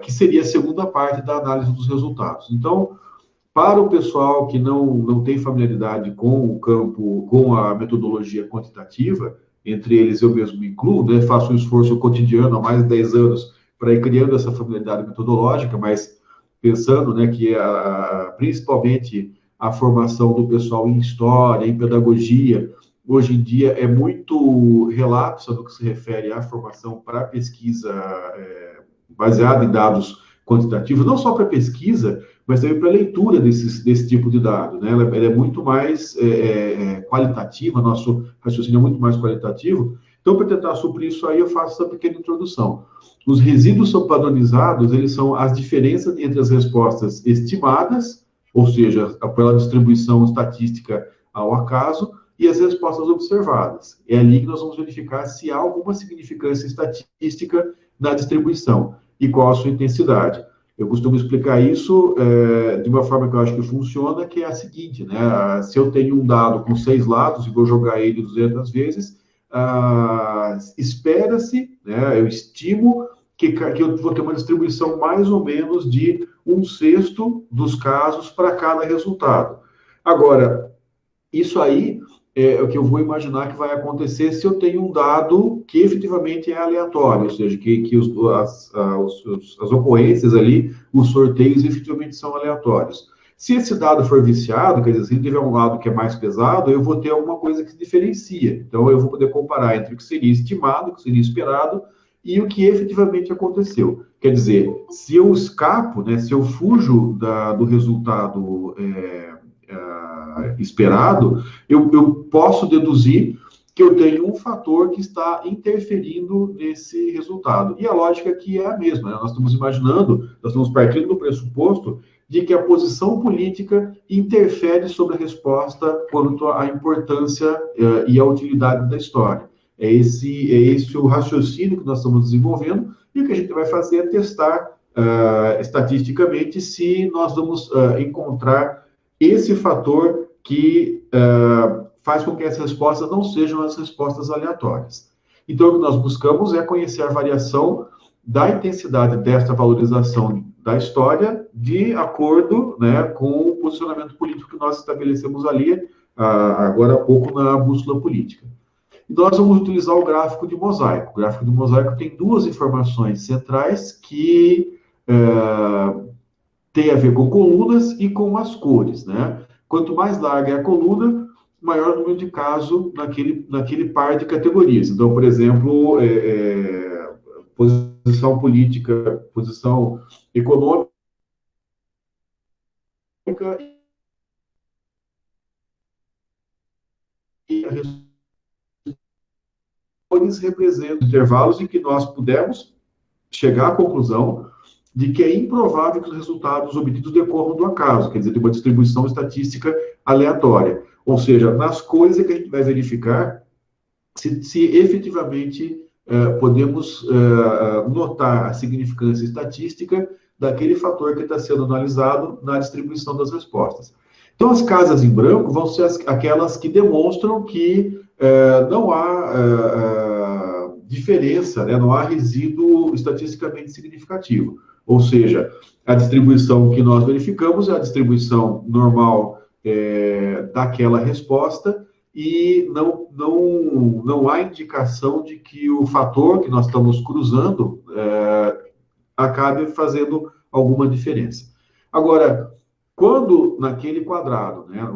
que seria a segunda parte da análise dos resultados. Então, para o pessoal que não tem familiaridade com o campo, com a metodologia quantitativa, entre eles eu mesmo me incluo, né, faço um esforço cotidiano há mais de 10 anos para ir criando essa familiaridade metodológica, mas pensando, né, que principalmente a formação do pessoal em história, em pedagogia, hoje em dia é muito relapsa no que se refere à formação para pesquisa baseada em dados quantitativos, não só para pesquisa, mas também para a leitura desse tipo de dado, né? Ela é muito mais qualitativa, nosso raciocínio é muito mais qualitativo. Então, para tentar suprir isso aí, eu faço essa pequena introdução. Os resíduos são padronizados, eles são as diferenças entre as respostas estimadas, ou seja, pela distribuição estatística ao acaso, e as respostas observadas. É ali que nós vamos verificar se há alguma significância estatística na distribuição e qual a sua intensidade. Eu costumo explicar isso de uma forma que eu acho que funciona, que é a seguinte, né? Se eu tenho um dado com 6 lados e vou jogar ele 200 vezes, espera-se, né? Eu estimo que eu vou ter uma distribuição mais ou menos de 1/6 dos casos para cada resultado. Agora, isso aí é o que eu vou imaginar que vai acontecer se eu tenho um dado que efetivamente é aleatório, ou seja, que as ocorrências ali, os sorteios efetivamente são aleatórios. Se esse dado for viciado, quer dizer, se ele tiver um lado que é mais pesado, eu vou ter alguma coisa que se diferencia. Então, eu vou poder comparar entre o que seria estimado, o que seria esperado, e o que efetivamente aconteceu. Quer dizer, se eu escapo, né, se eu fujo do resultado esperado, eu posso deduzir que eu tenho um fator que está interferindo nesse resultado. E a lógica aqui é a mesma, né? Nós estamos imaginando, nós estamos partindo do pressuposto de que a posição política interfere sobre a resposta quanto à importância e à utilidade da história. É esse o raciocínio que nós estamos desenvolvendo, e o que a gente vai fazer é testar estatisticamente se nós vamos encontrar esse fator que faz com que as respostas não sejam as respostas aleatórias. Então, o que nós buscamos é conhecer a variação da intensidade desta valorização da história de acordo, né, com o posicionamento político que nós estabelecemos ali, agora há pouco, na bússola política. E nós vamos utilizar o gráfico de mosaico. O gráfico de mosaico tem duas informações centrais que tem a ver com colunas e com as cores, né? Quanto mais larga é a coluna, maior o número de casos naquele par de categorias. Então, por exemplo, posição política, posição econômica e as cores representam intervalos em que nós pudemos chegar à conclusão de que é improvável que os resultados obtidos decorram do acaso, quer dizer, de uma distribuição estatística aleatória. Ou seja, nas cores é que a gente vai verificar se efetivamente podemos notar a significância estatística daquele fator que está sendo analisado na distribuição das respostas. Então, as casas em branco vão ser aquelas que demonstram que não há diferença, né? Não há resíduo estatisticamente significativo. Ou seja, a distribuição que nós verificamos é a distribuição normal daquela resposta, e não há indicação de que o fator que nós estamos cruzando acabe fazendo alguma diferença. Agora, quando naquele quadrado, né,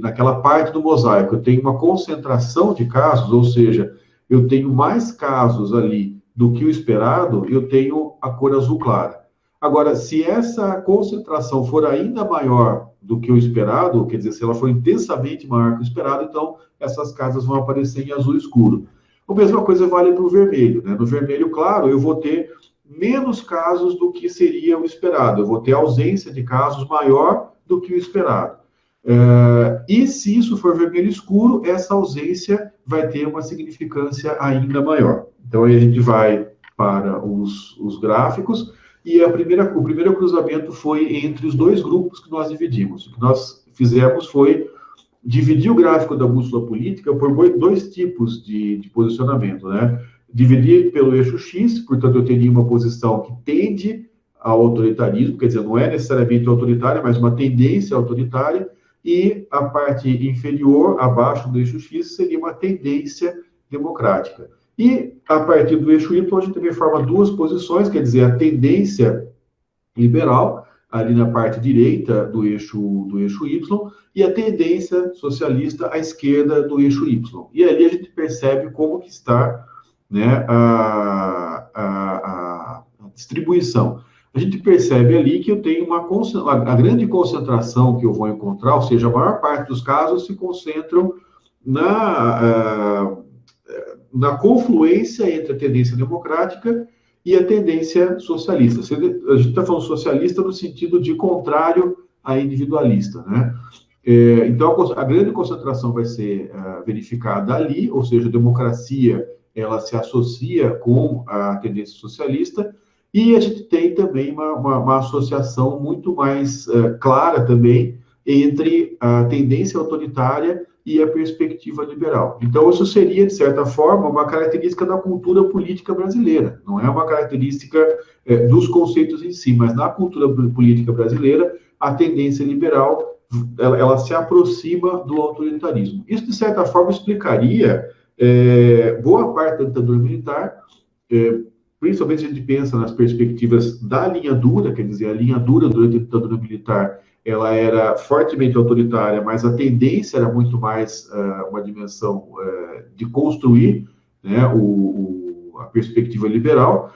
naquela parte do mosaico, eu tenho uma concentração de casos, ou seja, eu tenho mais casos ali do que o esperado, eu tenho a cor azul clara. Agora, se essa concentração for ainda maior do que o esperado, quer dizer, se ela for intensamente maior que o esperado, então essas casas vão aparecer em azul escuro. A mesma coisa vale para o vermelho, né? No vermelho claro, eu vou ter menos casos do que seria o esperado. Eu vou ter ausência de casos maior do que o esperado. E se isso for vermelho escuro, essa ausência vai ter uma significância ainda maior. Então, aí a gente vai para os gráficos, e o primeiro cruzamento foi entre os dois grupos que nós dividimos. O que nós fizemos foi dividir o gráfico da bússola política por dois tipos de posicionamento, né? Dividir pelo eixo X, portanto, eu teria uma posição que tende ao autoritarismo, quer dizer, não é necessariamente autoritária, mas uma tendência autoritária, e a parte inferior, abaixo do eixo X, seria uma tendência democrática. E, a partir do eixo Y, a gente também forma duas posições, quer dizer, a tendência liberal, ali na parte direita do eixo Y, e a tendência socialista à esquerda do eixo Y. E ali a gente percebe como que está, né, a distribuição. A gente percebe ali que eu tenho a grande concentração que eu vou encontrar, ou seja, a maior parte dos casos se concentram na confluência entre a tendência democrática e a tendência socialista. A gente está falando socialista no sentido de contrário a individualista, né? Então, a grande concentração vai ser verificada ali, ou seja, a democracia ela se associa com a tendência socialista, e a gente tem também uma associação muito mais clara também entre a tendência autoritária e a perspectiva liberal. Então, isso seria, de certa forma, uma característica da cultura política brasileira, não é uma característica dos conceitos em si, mas na cultura política brasileira, a tendência liberal ela se aproxima do autoritarismo. Isso, de certa forma, explicaria boa parte da ditadura militar, principalmente se a gente pensa nas perspectivas da linha dura, quer dizer, a linha dura durante a ditadura militar, ela era fortemente autoritária, mas a tendência era muito mais uma dimensão de construir, né, a perspectiva liberal,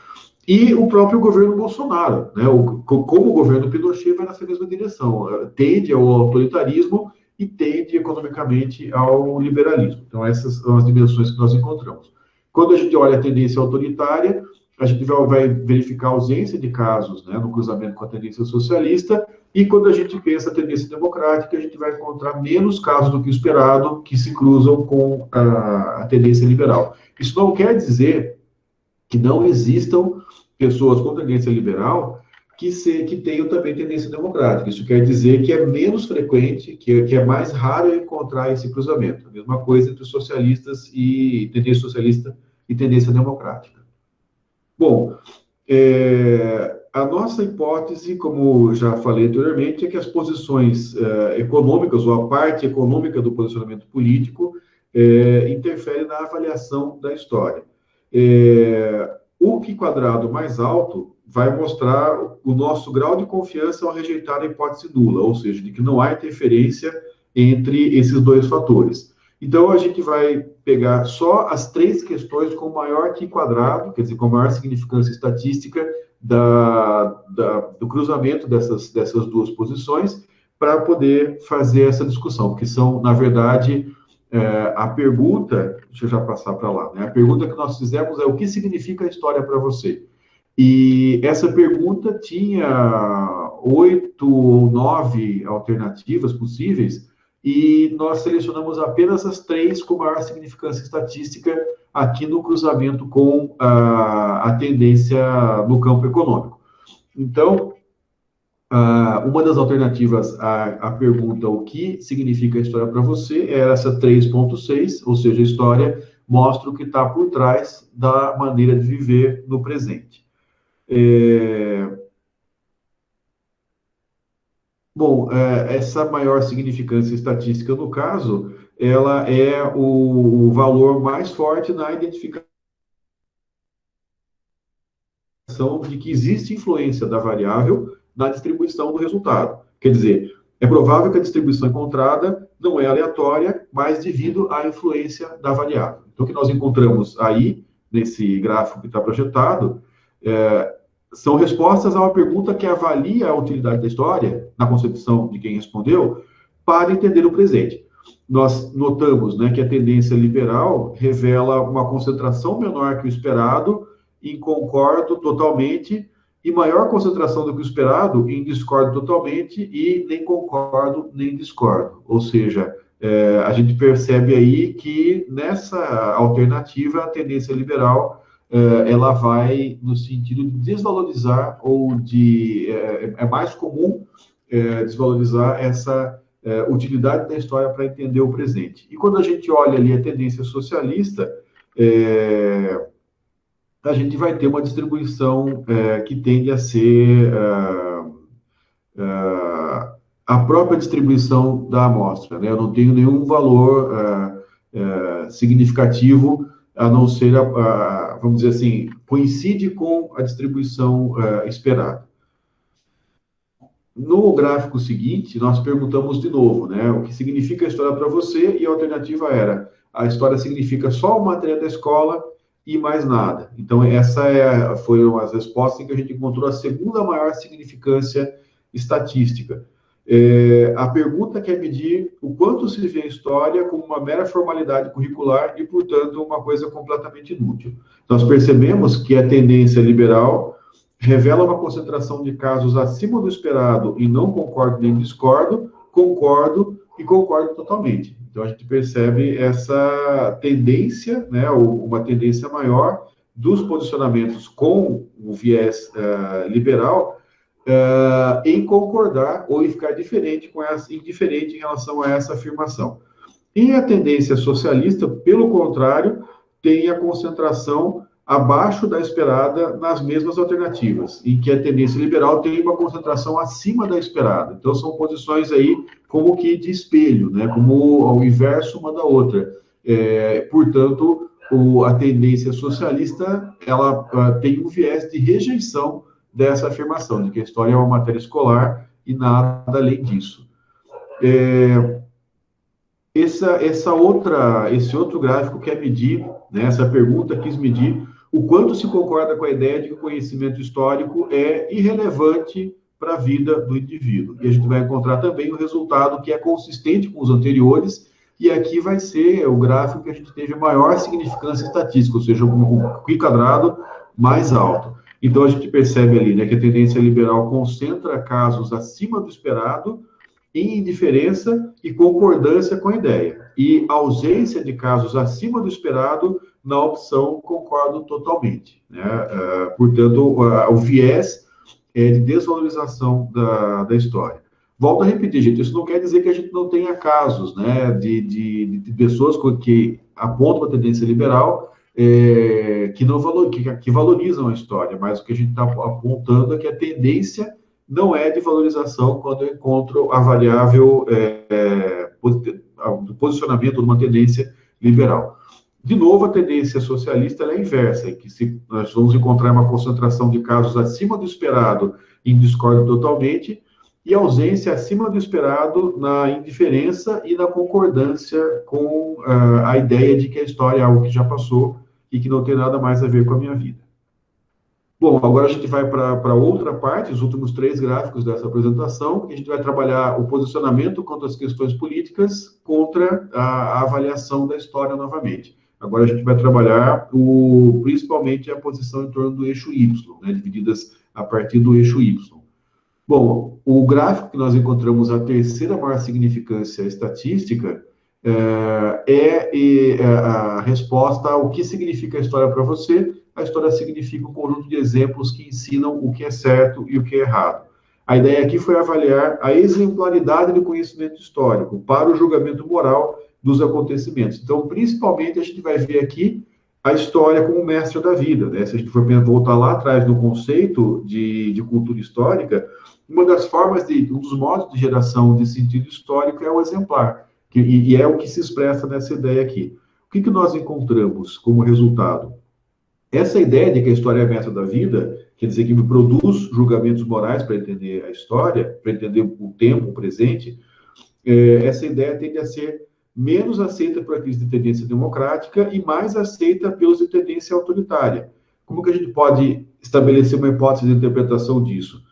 e o próprio governo Bolsonaro, né, como o governo Pinochet vai nessa mesma direção, tende ao autoritarismo e tende economicamente ao liberalismo. Então, essas são as dimensões que nós encontramos. Quando a gente olha a tendência autoritária, a gente vai verificar a ausência de casos, né, no cruzamento com a tendência socialista, e quando a gente pensa a tendência democrática, a gente vai encontrar menos casos do que o esperado que se cruzam com a tendência liberal. Isso não quer dizer que não existam pessoas com tendência liberal que tenham também tendência democrática. Isso quer dizer que é menos frequente, que é mais raro encontrar esse cruzamento. A mesma coisa entre socialistas e tendência socialista e tendência democrática. Bom, a nossa hipótese, como já falei anteriormente, é que as posições econômicas, ou a parte econômica do posicionamento político, interfere na avaliação da história. O Q quadrado mais alto vai mostrar o nosso grau de confiança ao rejeitar a hipótese nula, ou seja, de que não há interferência entre esses dois fatores. Então, a gente vai pegar só as 3 questões com maior Q quadrado, quer dizer, com maior significância estatística do cruzamento dessas 2 posições, para poder fazer essa discussão, porque são, na verdade, a pergunta, deixa eu já passar para lá, né? A pergunta que nós fizemos é: o que significa a história para você? E essa pergunta tinha 8 ou 9 alternativas possíveis, e nós selecionamos apenas as 3 com maior significância estatística aqui no cruzamento com a tendência no campo econômico. Então, uma das alternativas à pergunta o que significa a história para você era essa 3.6, ou seja, a história mostra o que está por trás da maneira de viver no presente. Bom, essa maior significância estatística, no caso, ela é o valor mais forte na identificação de que existe influência da variável na distribuição do resultado. Quer dizer, é provável que a distribuição encontrada não é aleatória, mas devido à influência da variável. Então, o que nós encontramos aí, nesse gráfico que está projetado, são respostas a uma pergunta que avalia a utilidade da história, na concepção de quem respondeu, para entender o presente. Nós notamos, né, que a tendência liberal revela uma concentração menor que o esperado em concordo totalmente, e maior concentração do que o esperado em discordo totalmente e nem concordo nem discordo. Ou seja, a gente percebe aí que nessa alternativa a tendência liberal ela vai no sentido de desvalorizar ou de... é mais comum desvalorizar essa utilidade da história para entender o presente. E quando a gente olha ali a tendência socialista, a gente vai ter uma distribuição que tende a ser a própria distribuição da amostra, né? Eu não tenho nenhum valor significativo, a não ser, vamos dizer assim, coincide com a distribuição esperada. No gráfico seguinte, nós perguntamos de novo, né, o que significa a história para você, e a alternativa era: a história significa só o material da escola e mais nada. Então, essa foram as respostas em que a gente encontrou a segunda maior significância estatística. A pergunta quer medir o quanto se vê a história como uma mera formalidade curricular e, portanto, uma coisa completamente inútil. Nós percebemos que a tendência liberal revela uma concentração de casos acima do esperado e não concordo nem discordo, concordo e concordo totalmente. Então, a gente percebe essa tendência, né, uma tendência maior dos posicionamentos com o viés liberal em concordar ou em ficar indiferente em relação a essa afirmação. E a tendência socialista, pelo contrário, tem a concentração abaixo da esperada nas mesmas alternativas, em que a tendência liberal tem uma concentração acima da esperada. Então, são posições aí como que de espelho, né? Como o inverso uma da outra. Portanto, a tendência socialista, ela tem um viés de rejeição dessa afirmação, de que a história é uma matéria escolar e nada além disso. Esse outro gráfico quer medir, né, essa pergunta quis medir o quanto se concorda com a ideia de que o conhecimento histórico é irrelevante para a vida do indivíduo. E a gente vai encontrar também o resultado que é consistente com os anteriores, e aqui vai ser o gráfico que a gente teve maior significância estatística, ou seja, o Q quadrado mais alto. Então, a gente percebe ali, né, que a tendência liberal concentra casos acima do esperado, em indiferença e concordância com a ideia. E ausência de casos acima do esperado na opção concordo totalmente. Né? Portanto, o viés é de desvalorização da história. Volto a repetir, gente, isso não quer dizer que a gente não tenha casos, né, de pessoas que apontam a tendência liberal que valorizam a história, mas o que a gente está apontando é que a tendência não é de valorização quando eu encontro a variável do posicionamento de uma tendência liberal. De novo, a tendência socialista é inversa, em que nós vamos encontrar uma concentração de casos acima do esperado em discórdia totalmente, e ausência acima do esperado na indiferença e na concordância com a ideia de que a história é algo que já passou e que não tem nada mais a ver com a minha vida. Bom, agora a gente vai para outra parte, os últimos 3 gráficos dessa apresentação, e a gente vai trabalhar o posicionamento contra as questões políticas contra a avaliação da história novamente. Agora a gente vai trabalhar principalmente a posição em torno do eixo Y, né, divididas a partir do eixo Y. Bom, o gráfico que nós encontramos a terceira maior significância estatística a resposta ao que significa a história para você. A história significa um conjunto de exemplos que ensinam o que é certo e o que é errado. A ideia aqui foi avaliar a exemplaridade do conhecimento histórico para o julgamento moral dos acontecimentos. Então, principalmente, a gente vai ver aqui a história como mestre da vida, né? Se a gente for voltar lá atrás no conceito de cultura histórica, um dos modos de geração de sentido histórico é o exemplar, e é o que se expressa nessa ideia aqui. O que nós encontramos como resultado? Essa ideia de que a história é a meta da vida, quer dizer que me produz julgamentos morais para entender a história, para entender o tempo, o presente, essa ideia tende a ser menos aceita por aqueles de tendência democrática e mais aceita pelos de tendência autoritária. Como que a gente pode estabelecer uma hipótese de interpretação disso?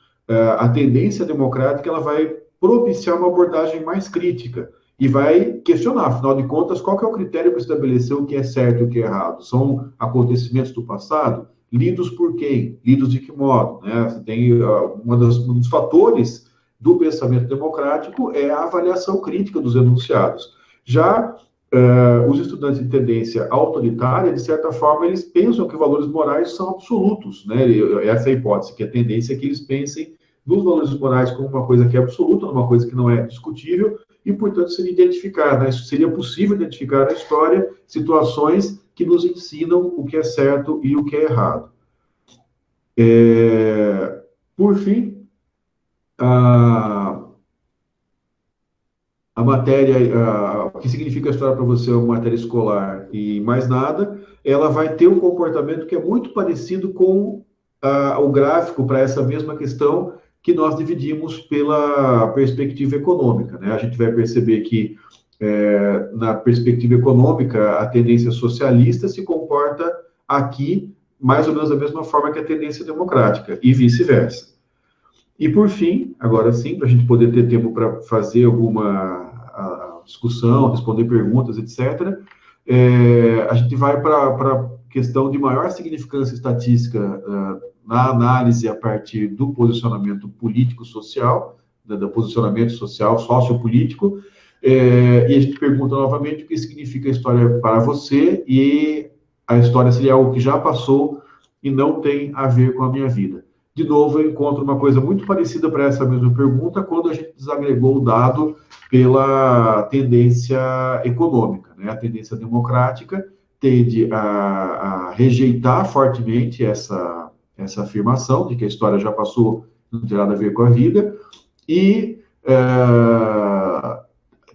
A tendência democrática ela vai propiciar uma abordagem mais crítica e vai questionar, afinal de contas, qual que é o critério para estabelecer o que é certo e o que é errado? São acontecimentos do passado? Lidos por quem? Lidos de que modo? Né? Você tem um dos fatores do pensamento democrático é a avaliação crítica dos enunciados. Já os estudantes de tendência autoritária, de certa forma, eles pensam que valores morais são absolutos, né? Essa é a hipótese, que a tendência é que eles pensem nos valores morais como uma coisa que é absoluta, uma coisa que não é discutível, e, portanto, seria possível identificar na história situações que nos ensinam o que é certo e o que é errado. Por fim, a matéria, o que significa a história para você é uma matéria escolar e mais nada, ela vai ter um comportamento que é muito parecido com o gráfico para essa mesma questão que nós dividimos pela perspectiva econômica, né? A gente vai perceber que, na perspectiva econômica, a tendência socialista se comporta aqui mais ou menos da mesma forma que a tendência democrática, e vice-versa. E, por fim, agora sim, para a gente poder ter tempo para fazer alguma discussão, responder perguntas, etc., a gente vai para a questão de maior significância estatística na análise a partir do posicionamento político-social, do posicionamento social, sociopolítico, E a gente pergunta novamente o que significa a história para você, e a história seria algo que já passou e não tem a ver com a minha vida. De novo, eu encontro uma coisa muito parecida para essa mesma pergunta quando a gente desagregou o dado pela tendência econômica, né? A tendência democrática tende a rejeitar fortemente essa afirmação de que a história já passou, não tem nada a ver com a vida, e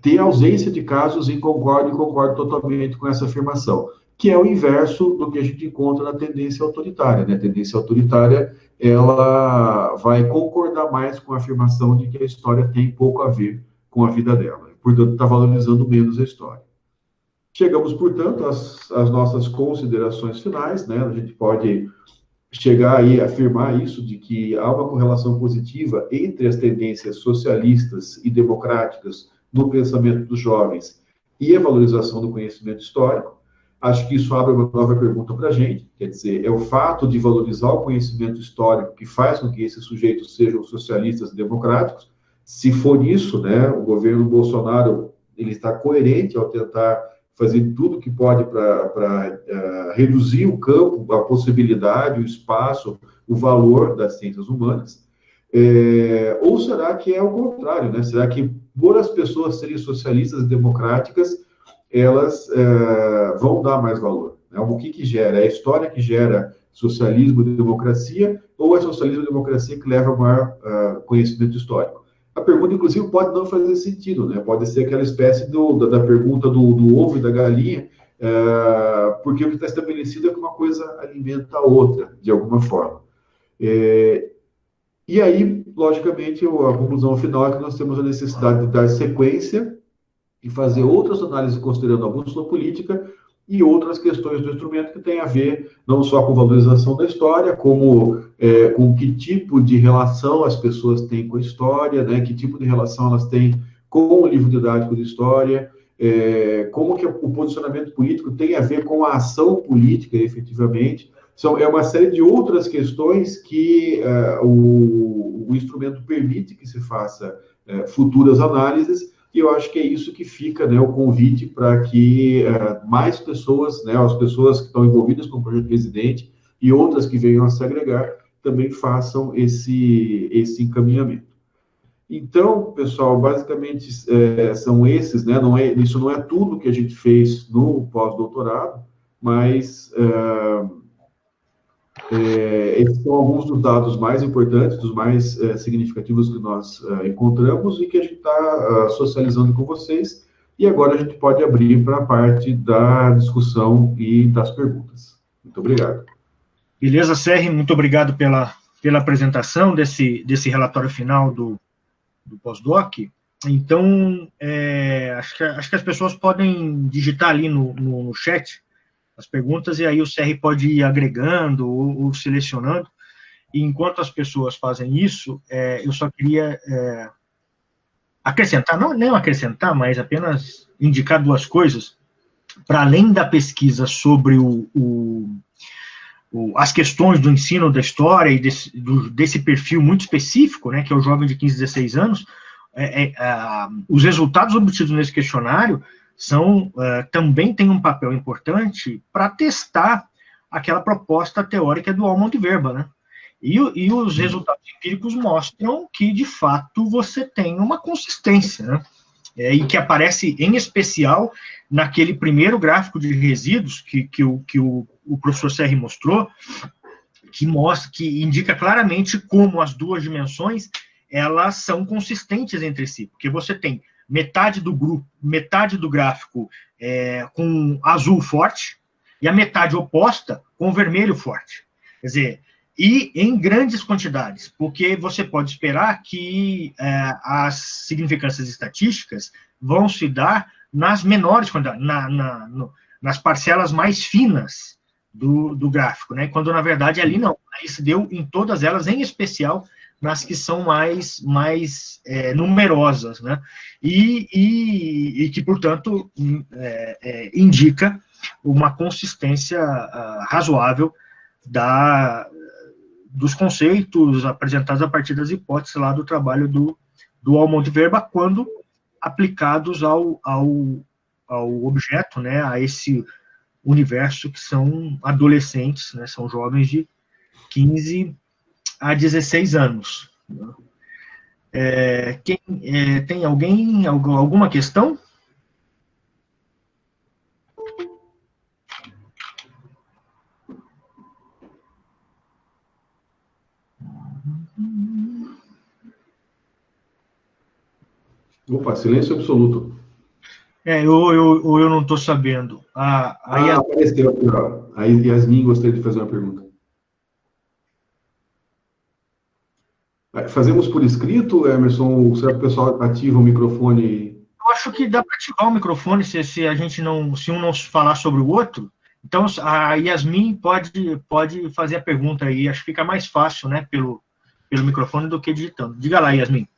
ter ausência de casos em concordo totalmente com essa afirmação, que é o inverso do que a gente encontra na tendência autoritária, né? A tendência autoritária, ela vai concordar mais com a afirmação de que a história tem pouco a ver com a vida dela, portanto, está valorizando menos a história. Chegamos, portanto, às nossas considerações finais, né? A gente pode chegar aí a afirmar isso, de que há uma correlação positiva entre as tendências socialistas e democráticas no pensamento dos jovens e a valorização do conhecimento histórico. Acho que isso abre uma nova pergunta para a gente, quer dizer, é o fato de valorizar o conhecimento histórico que faz com que esses sujeitos sejam socialistas e democráticos. Se for isso, né, o governo Bolsonaro ele está coerente ao tentar fazer tudo que pode para reduzir o campo, a possibilidade, o espaço, o valor das ciências humanas. Ou será que é o contrário, né? Será que, por as pessoas serem socialistas e democráticas, elas vão dar mais valor? Né? O que gera? É a história que gera socialismo e democracia, ou é socialismo e democracia que leva a maior conhecimento histórico? A pergunta, inclusive, pode não fazer sentido, né? Pode ser aquela espécie da pergunta do ovo e da galinha, porque o que está estabelecido é que uma coisa alimenta a outra, de alguma forma. E aí, logicamente, a conclusão final é que nós temos a necessidade de dar sequência e fazer outras análises considerando a bússola política e outras questões do instrumento que tem a ver não só com valorização da história, como com que tipo de relação as pessoas têm com a história, né? Que tipo de relação elas têm com o livro didático de história, como que o posicionamento político tem a ver com a ação política, efetivamente. É uma série de outras questões que o instrumento permite que se faça futuras análises, e eu acho que é isso que fica, né, o convite para que mais pessoas, né, as pessoas que estão envolvidas com o projeto Residente e outras que venham a se agregar, também façam esse encaminhamento. Então, pessoal, basicamente são esses, né, isso não é tudo que a gente fez no pós-doutorado, mas esses são alguns dos dados mais importantes, dos mais significativos que nós encontramos e que a gente está socializando com vocês. E agora a gente pode abrir para a parte da discussão e das perguntas. Muito obrigado. Beleza, Serri, muito obrigado pela apresentação desse relatório final do pós-doc. Então, acho que as pessoas podem digitar ali no chat as perguntas, e aí o Serri pode ir agregando ou selecionando, e enquanto as pessoas fazem isso, eu só queria acrescentar, não acrescentar, mas apenas indicar duas coisas, para além da pesquisa sobre as questões do ensino da história e desse perfil muito específico, né, que é o jovem de 15, 16 anos, os resultados obtidos nesse questionário também tem um papel importante para testar aquela proposta teórica do Almond-Werba, né? E os resultados empíricos mostram que, de fato, você tem uma consistência, né? E que aparece, em especial, naquele primeiro gráfico de resíduos que o professor Serri mostrou, que indica claramente como as duas dimensões elas são consistentes entre si, porque você tem metade do grupo, metade do gráfico com azul forte, e a metade oposta com vermelho forte. Quer dizer, e em grandes quantidades, porque você pode esperar que as significâncias estatísticas vão se dar nas menores quantidades, nas parcelas mais finas do gráfico, né? Quando, na verdade, ali não. Aí se deu em todas elas, em especial nas que são mais numerosas, né? E que, portanto, indica uma consistência razoável dos conceitos apresentados a partir das hipóteses lá do trabalho do Almond-Werba, quando aplicados ao objeto, né, a esse universo que são adolescentes, né, são jovens de 15 a 16 anos. Tem alguma questão? Opa, silêncio absoluto. Eu não estou sabendo. Apareceu aqui, ó. A Yasmin gostaria de fazer uma pergunta. Fazemos por escrito, Emerson? Será que o pessoal ativa o microfone? Eu acho que dá para ativar o microfone se um não falar sobre o outro. Então, a Yasmin pode fazer a pergunta aí. Acho que fica mais fácil, né, pelo microfone do que digitando. Diga lá, Yasmin.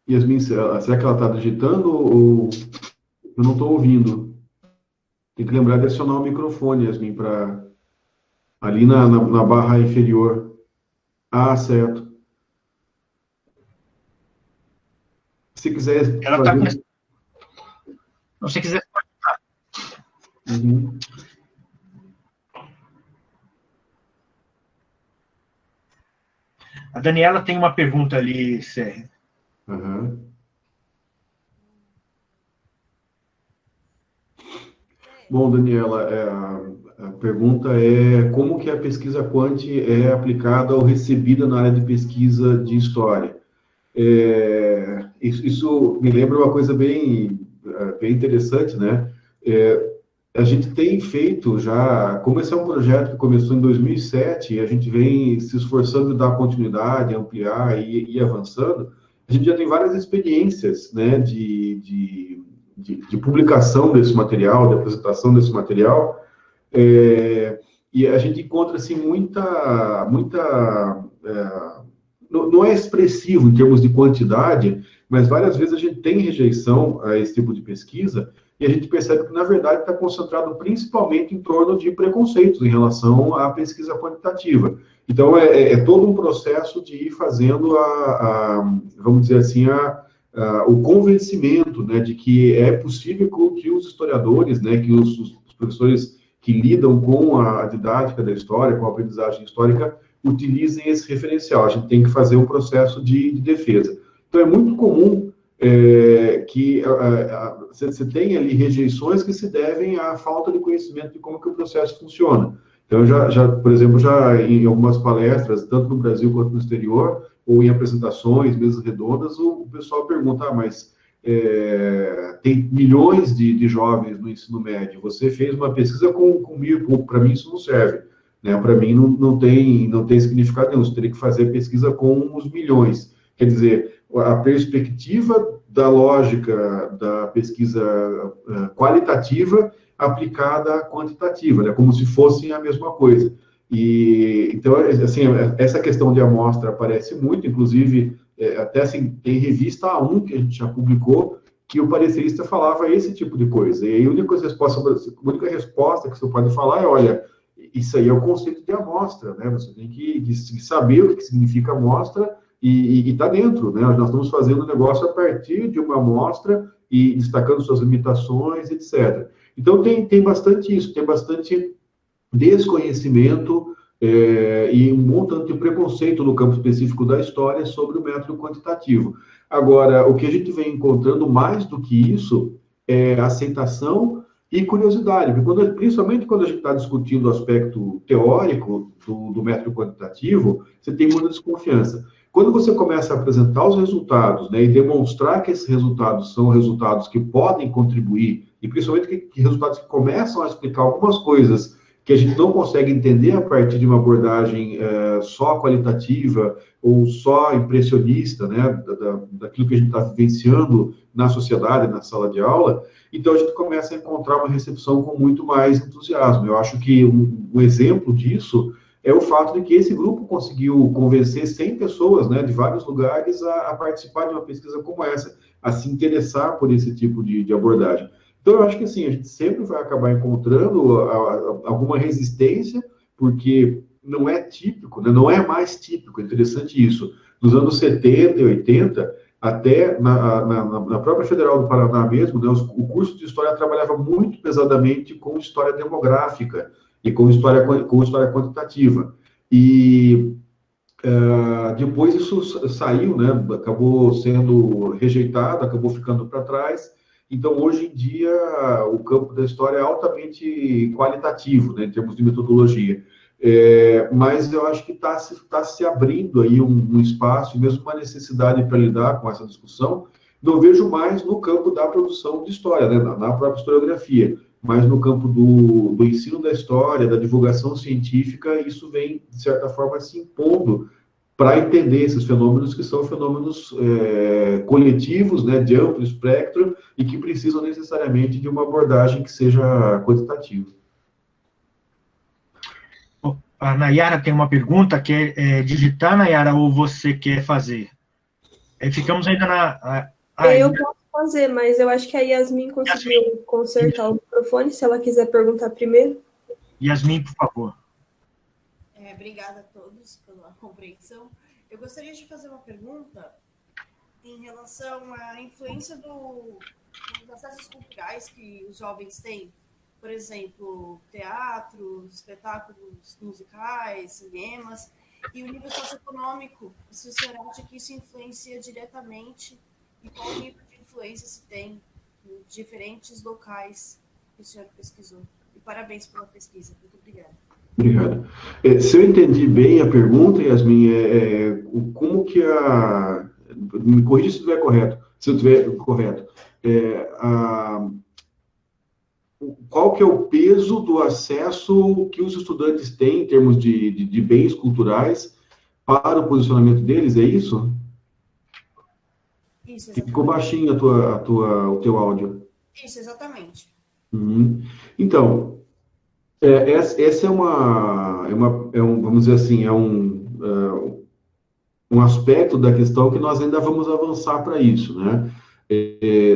Yasmin, será que ela está digitando ou eu não estou ouvindo? Tem que lembrar de acionar o microfone, Yasmin, ali na barra inferior. Certo. Se quiser Ela fazer... Se quiser... Uhum. A Daniela tem uma pergunta ali, Sérgio. Uhum. Bom, Daniela, a pergunta é como que a pesquisa quant é aplicada ou recebida na área de pesquisa de história? Isso me lembra uma coisa bem interessante, né? A gente tem feito já, como esse é um projeto que começou em 2007, e a gente vem se esforçando de dar continuidade, ampliar e ir avançando, a gente já tem várias experiências, né, de publicação desse material, de apresentação desse material, e a gente encontra, assim, não é expressivo em termos de quantidade, mas várias vezes a gente tem rejeição a esse tipo de pesquisa, e a gente percebe que, na verdade, está concentrado principalmente em torno de preconceitos em relação à pesquisa quantitativa. Então, é todo um processo de ir fazendo vamos dizer assim, o convencimento, né, de que é possível que os historiadores, né, que os professores que lidam com a didática da história, com a aprendizagem histórica, utilizem esse referencial. A gente tem que fazer um processo de defesa. Então, é muito comum que você tenha ali rejeições que se devem à falta de conhecimento de como que o processo funciona. Então, por exemplo, em algumas palestras, tanto no Brasil quanto no exterior, ou em apresentações, mesas redondas, o pessoal pergunta, mas tem milhões de jovens no ensino médio, você fez uma pesquisa com 1.000, para mim isso não serve. Né? Para mim não tem significado nenhum, você teria que fazer pesquisa com os milhões. Quer dizer, a perspectiva da lógica da pesquisa qualitativa aplicada à quantitativa, né? Como se fossem a mesma coisa. E então, assim, essa questão de amostra aparece muito, inclusive, até assim, tem revista A1 que a gente já publicou, que o parecerista falava esse tipo de coisa. E aí a única resposta que você pode falar é, olha, isso aí é o conceito de amostra, né? Você tem que saber o que significa amostra e está dentro, né? Nós estamos fazendo o negócio a partir de uma amostra e destacando suas limitações, etc. Então, tem bastante isso, tem bastante desconhecimento e um montante de preconceito no campo específico da história sobre o método quantitativo. Agora, o que a gente vem encontrando mais do que isso é aceitação e curiosidade, porque principalmente quando a gente está discutindo o aspecto teórico do método quantitativo, você tem muita desconfiança. Quando você começa a apresentar os resultados, né, e demonstrar que esses resultados são resultados que podem contribuir, e principalmente que resultados que começam a explicar algumas coisas que a gente não consegue entender a partir de uma abordagem só qualitativa ou só impressionista, né, daquilo que a gente está vivenciando na sociedade, na sala de aula, então a gente começa a encontrar uma recepção com muito mais entusiasmo. Eu acho que um exemplo disso é o fato de que esse grupo conseguiu convencer 100 pessoas, né, de vários lugares a participar de uma pesquisa como essa, a se interessar por esse tipo de abordagem. Então, eu acho que, assim, a gente sempre vai acabar encontrando alguma resistência, porque não é típico, né, não é mais típico, é interessante isso. Nos anos 70 e 80, até na própria Federal do Paraná mesmo, né, o curso de História trabalhava muito pesadamente com história demográfica e com história quantitativa. E depois isso saiu, né, acabou sendo rejeitado, acabou ficando para trás. Então, hoje em dia, o campo da história é altamente qualitativo, né, em termos de metodologia. Mas eu acho que está se abrindo aí um espaço, mesmo uma necessidade para lidar com essa discussão. Não vejo mais no campo da produção de história, né, na própria historiografia, mas no campo do ensino da história, da divulgação científica, isso vem, de certa forma, se impondo para entender esses fenômenos que são fenômenos coletivos, né, de amplo espectro, e que precisam necessariamente de uma abordagem que seja quantitativa. A Nayara tem uma pergunta, quer digitar, Nayara, ou você quer fazer? Ficamos ainda na... Eu posso fazer, mas eu acho que a Yasmin conseguiu consertar o microfone, se ela quiser perguntar primeiro. Yasmin, por favor. Obrigada a todos pela compreensão. Eu gostaria de fazer uma pergunta em relação à influência dos acessos culturais que os jovens têm. Por exemplo, teatro, espetáculos musicais, cinemas, e o nível socioeconômico. Se o senhor acha que isso influencia diretamente e qual nível de influência se tem em diferentes locais que o senhor pesquisou? E parabéns pela pesquisa. Muito obrigada. Obrigado. Se eu entendi bem a pergunta, Yasmin, como que me corrija se estiver correto. Se eu estiver correto. Qual que é o peso do acesso que os estudantes têm em termos de bens culturais para o posicionamento deles, é isso? Isso, exatamente. Ficou baixinho o teu áudio. Isso, exatamente. Então, essa vamos dizer assim, um aspecto da questão que nós ainda vamos avançar para isso, né?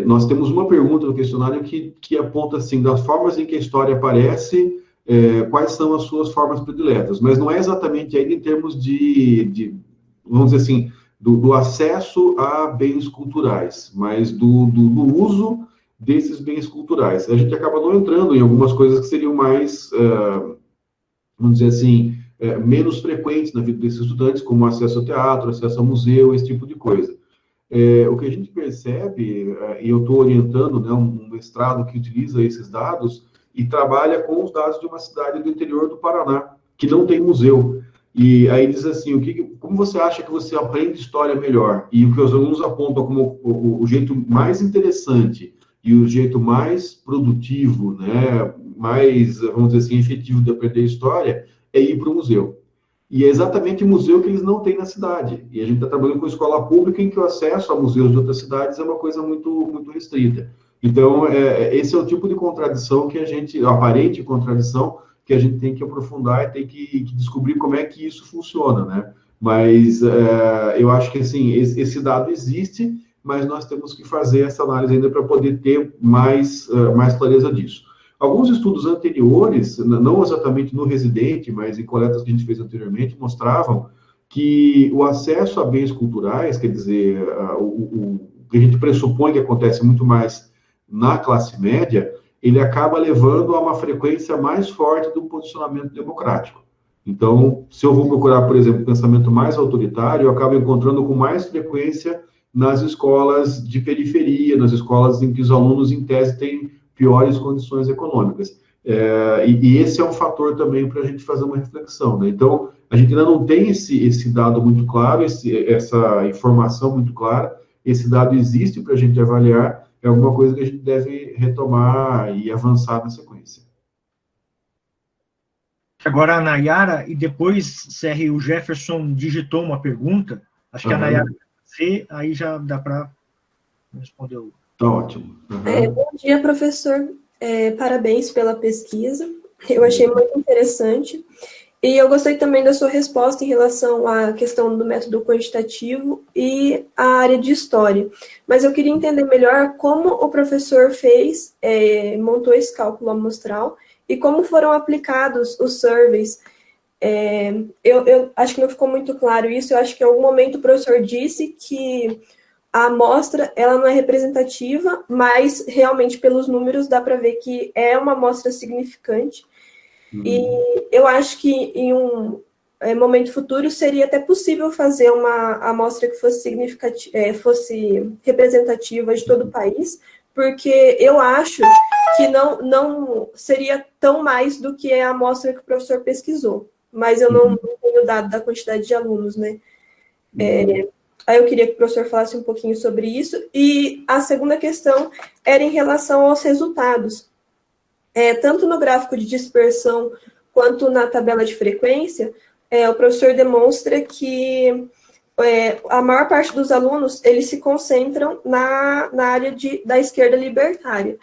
Nós temos uma pergunta no questionário que aponta, assim, das formas em que a história aparece, quais são as suas formas prediletas, mas não é exatamente ainda em termos vamos dizer assim, do acesso a bens culturais, mas do uso desses bens culturais. A gente acaba não entrando em algumas coisas que seriam mais, vamos dizer assim, menos frequentes na vida desses estudantes, como acesso ao teatro, acesso ao museu, esse tipo de coisa. O que a gente percebe, e eu estou orientando, né, um mestrado que utiliza esses dados e trabalha com os dados de uma cidade do interior do Paraná, que não tem museu. E aí diz assim, como você acha que você aprende história melhor? E o que os alunos apontam como o jeito mais interessante e o jeito mais produtivo, né, mais, vamos dizer assim, efetivo de aprender história é ir para o museu. E é exatamente o museu que eles não têm na cidade. E a gente está trabalhando com escola pública em que o acesso a museus de outras cidades é uma coisa muito, muito restrita. Então, esse é o tipo de contradição aparente contradição, que a gente tem que aprofundar e tem que descobrir como é que isso funciona, né? Mas eu acho que, assim, esse dado existe, mas nós temos que fazer essa análise ainda para poder ter mais clareza disso. Alguns estudos anteriores, não exatamente no Residente, mas em coletas que a gente fez anteriormente, mostravam que o acesso a bens culturais, quer dizer, o que a gente pressupõe que acontece muito mais na classe média, ele acaba levando a uma frequência mais forte do posicionamento democrático. Então, se eu vou procurar, por exemplo, pensamento mais autoritário, eu acabo encontrando com mais frequência nas escolas de periferia, nas escolas em que os alunos, em tese, têm piores condições econômicas. E esse é um fator também para a gente fazer uma reflexão, né? Então, a gente ainda não tem esse dado muito claro, essa informação muito clara, esse dado existe para a gente avaliar, é alguma coisa que a gente deve retomar e avançar na sequência. Agora a Nayara, e depois, Serri, o Jefferson digitou uma pergunta, acho que a Nayara aí já dá para responder. Tá ótimo. Bom dia, professor. Parabéns pela pesquisa. Eu achei muito interessante. E eu gostei também da sua resposta em relação à questão do método quantitativo e a área de história. Mas eu queria entender melhor como o professor fez, montou esse cálculo amostral e como foram aplicados os surveys. Eu acho que não ficou muito claro isso. Eu acho que em algum momento o professor disse que a amostra ela não é representativa, mas realmente pelos números dá para ver que é uma amostra significante. E eu acho que em um momento futuro seria até possível fazer uma amostra que fosse significativa, fosse representativa de todo o país, porque eu acho que não seria tão mais do que a amostra que o professor pesquisou, mas eu não tenho dado da quantidade de alunos, né? Aí eu queria que o professor falasse um pouquinho sobre isso. E a segunda questão era em relação aos resultados. Tanto no gráfico de dispersão quanto na tabela de frequência, o professor demonstra que a maior parte dos alunos, eles se concentram na área da esquerda libertária.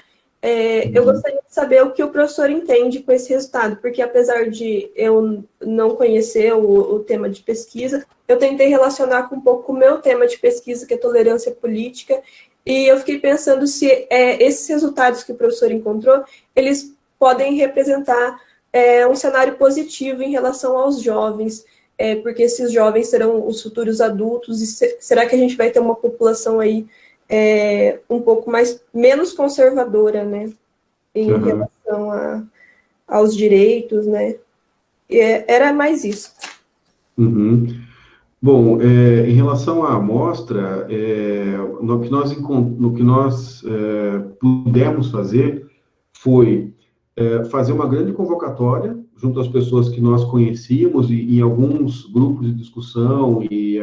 Eu gostaria de saber o que o professor entende com esse resultado, porque apesar de eu não conhecer o tema de pesquisa, eu tentei relacionar com um pouco o meu tema de pesquisa, que é tolerância política, e eu fiquei pensando se esses resultados que o professor encontrou, eles podem representar um cenário positivo em relação aos jovens, porque esses jovens serão os futuros adultos, e será que a gente vai ter uma população aí um pouco menos conservadora, né, em relação aos direitos, né? Era mais isso. Bom, em relação à amostra, no que nós pudemos fazer foi fazer uma grande convocatória junto às pessoas que nós conhecíamos e em alguns grupos de discussão e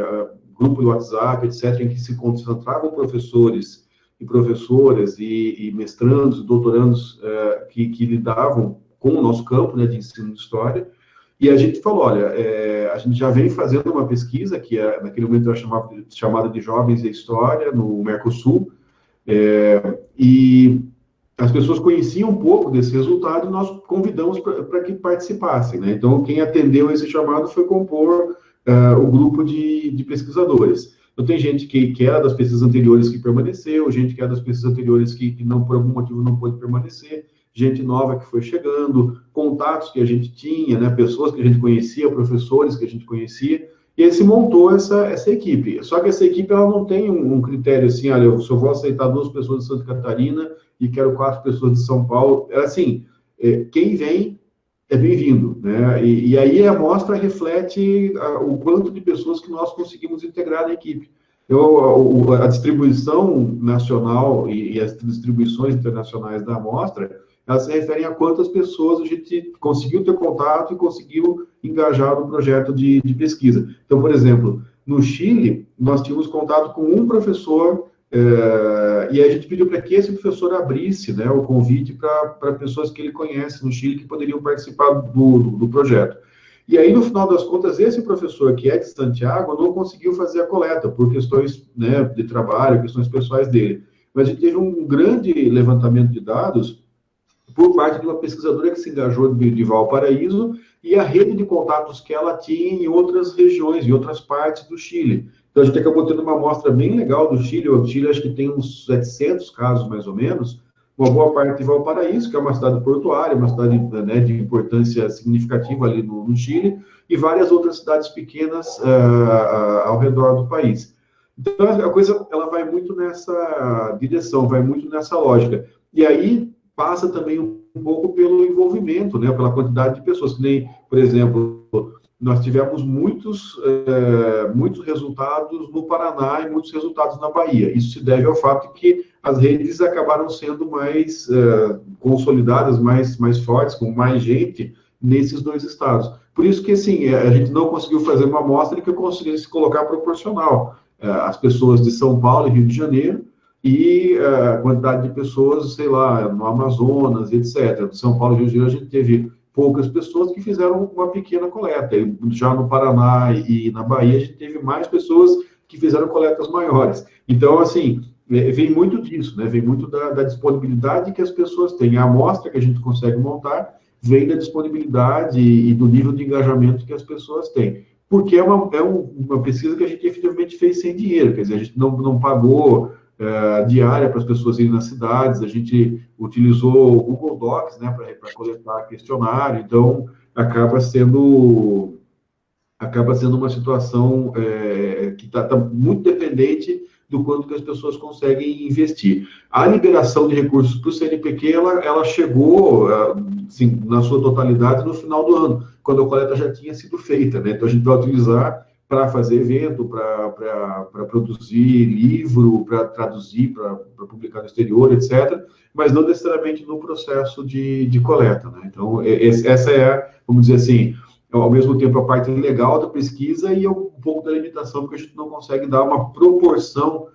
grupo de WhatsApp, etc., em que se concentravam professores e professoras e mestrandos, doutorandos que lidavam com o nosso campo, né, de ensino de história. E a gente falou, olha, a gente já vem fazendo uma pesquisa, que naquele momento era chamada de Jovens e História, no Mercosul, e as pessoas conheciam um pouco desse resultado e nós convidamos para que participassem, né? Então, quem atendeu esse chamado foi compor o grupo de pesquisadores. Então, tem gente que era das pesquisas anteriores que permaneceu, gente que era das pesquisas anteriores que não, por algum motivo, não pôde permanecer, gente nova que foi chegando, contatos que a gente tinha, né, pessoas que a gente conhecia, professores que a gente conhecia, e aí se montou essa equipe. Só que essa equipe ela não tem um critério assim, olha, eu só vou aceitar 2 pessoas de Santa Catarina e quero 4 pessoas de São Paulo. Assim, quem vem é bem-vindo, né? E aí a amostra reflete o quanto de pessoas que nós conseguimos integrar na equipe. A distribuição nacional e as distribuições internacionais da amostra, elas se referem a quantas pessoas a gente conseguiu ter contato e conseguiu engajar no projeto de pesquisa. Então, por exemplo, no Chile, nós tínhamos contato com um professor, e a gente pediu para que esse professor abrisse, né, o convite para pessoas que ele conhece no Chile que poderiam participar do projeto. E aí, no final das contas, esse professor, que é de Santiago, não conseguiu fazer a coleta, por questões, né, de trabalho, questões pessoais dele. Mas a gente teve um grande levantamento de dados por parte de uma pesquisadora que se engajou de Valparaíso e a rede de contatos que ela tinha em outras regiões, em outras partes do Chile. Então, a gente acabou tendo uma amostra bem legal do Chile. O Chile, acho que tem uns 700 casos, mais ou menos, uma boa parte de Valparaíso, que é uma cidade portuária, uma cidade, né, de importância significativa ali no Chile, e várias outras cidades pequenas ao redor do país. Então, a coisa ela vai muito nessa direção, vai muito nessa lógica. E aí, passa também um pouco pelo envolvimento, né, pela quantidade de pessoas, que nem, por exemplo, nós tivemos muitos resultados no Paraná e muitos resultados na Bahia. Isso se deve ao fato de que as redes acabaram sendo mais consolidadas, mais fortes, com mais gente nesses 2 estados. Por isso que, assim, a gente não conseguiu fazer uma amostra que conseguisse colocar proporcional as pessoas de São Paulo e Rio de Janeiro, e a quantidade de pessoas, sei lá, no Amazonas, etc. De São Paulo e Rio de Janeiro, a gente teve poucas pessoas que fizeram uma pequena coleta. E já no Paraná e na Bahia, a gente teve mais pessoas que fizeram coletas maiores. Então, assim, vem muito disso, né? Vem muito da disponibilidade que as pessoas têm. A amostra que a gente consegue montar vem da disponibilidade e do nível de engajamento que as pessoas têm. Porque é uma pesquisa que a gente efetivamente fez sem dinheiro, quer dizer, a gente não pagou diária para as pessoas irem nas cidades, a gente utilizou o Google Docs, né, para coletar questionário, então acaba sendo uma situação que está muito dependente do quanto que as pessoas conseguem investir. A liberação de recursos para o CNPq, ela chegou, assim, na sua totalidade, no final do ano, quando a coleta já tinha sido feita, né? Então, a gente vai utilizar para fazer evento, para produzir livro, para traduzir, para publicar no exterior, etc., mas não necessariamente no processo de coleta, né? Então, essa vamos dizer assim, ao mesmo tempo a parte legal da pesquisa e um pouco da limitação, porque a gente não consegue dar uma proporção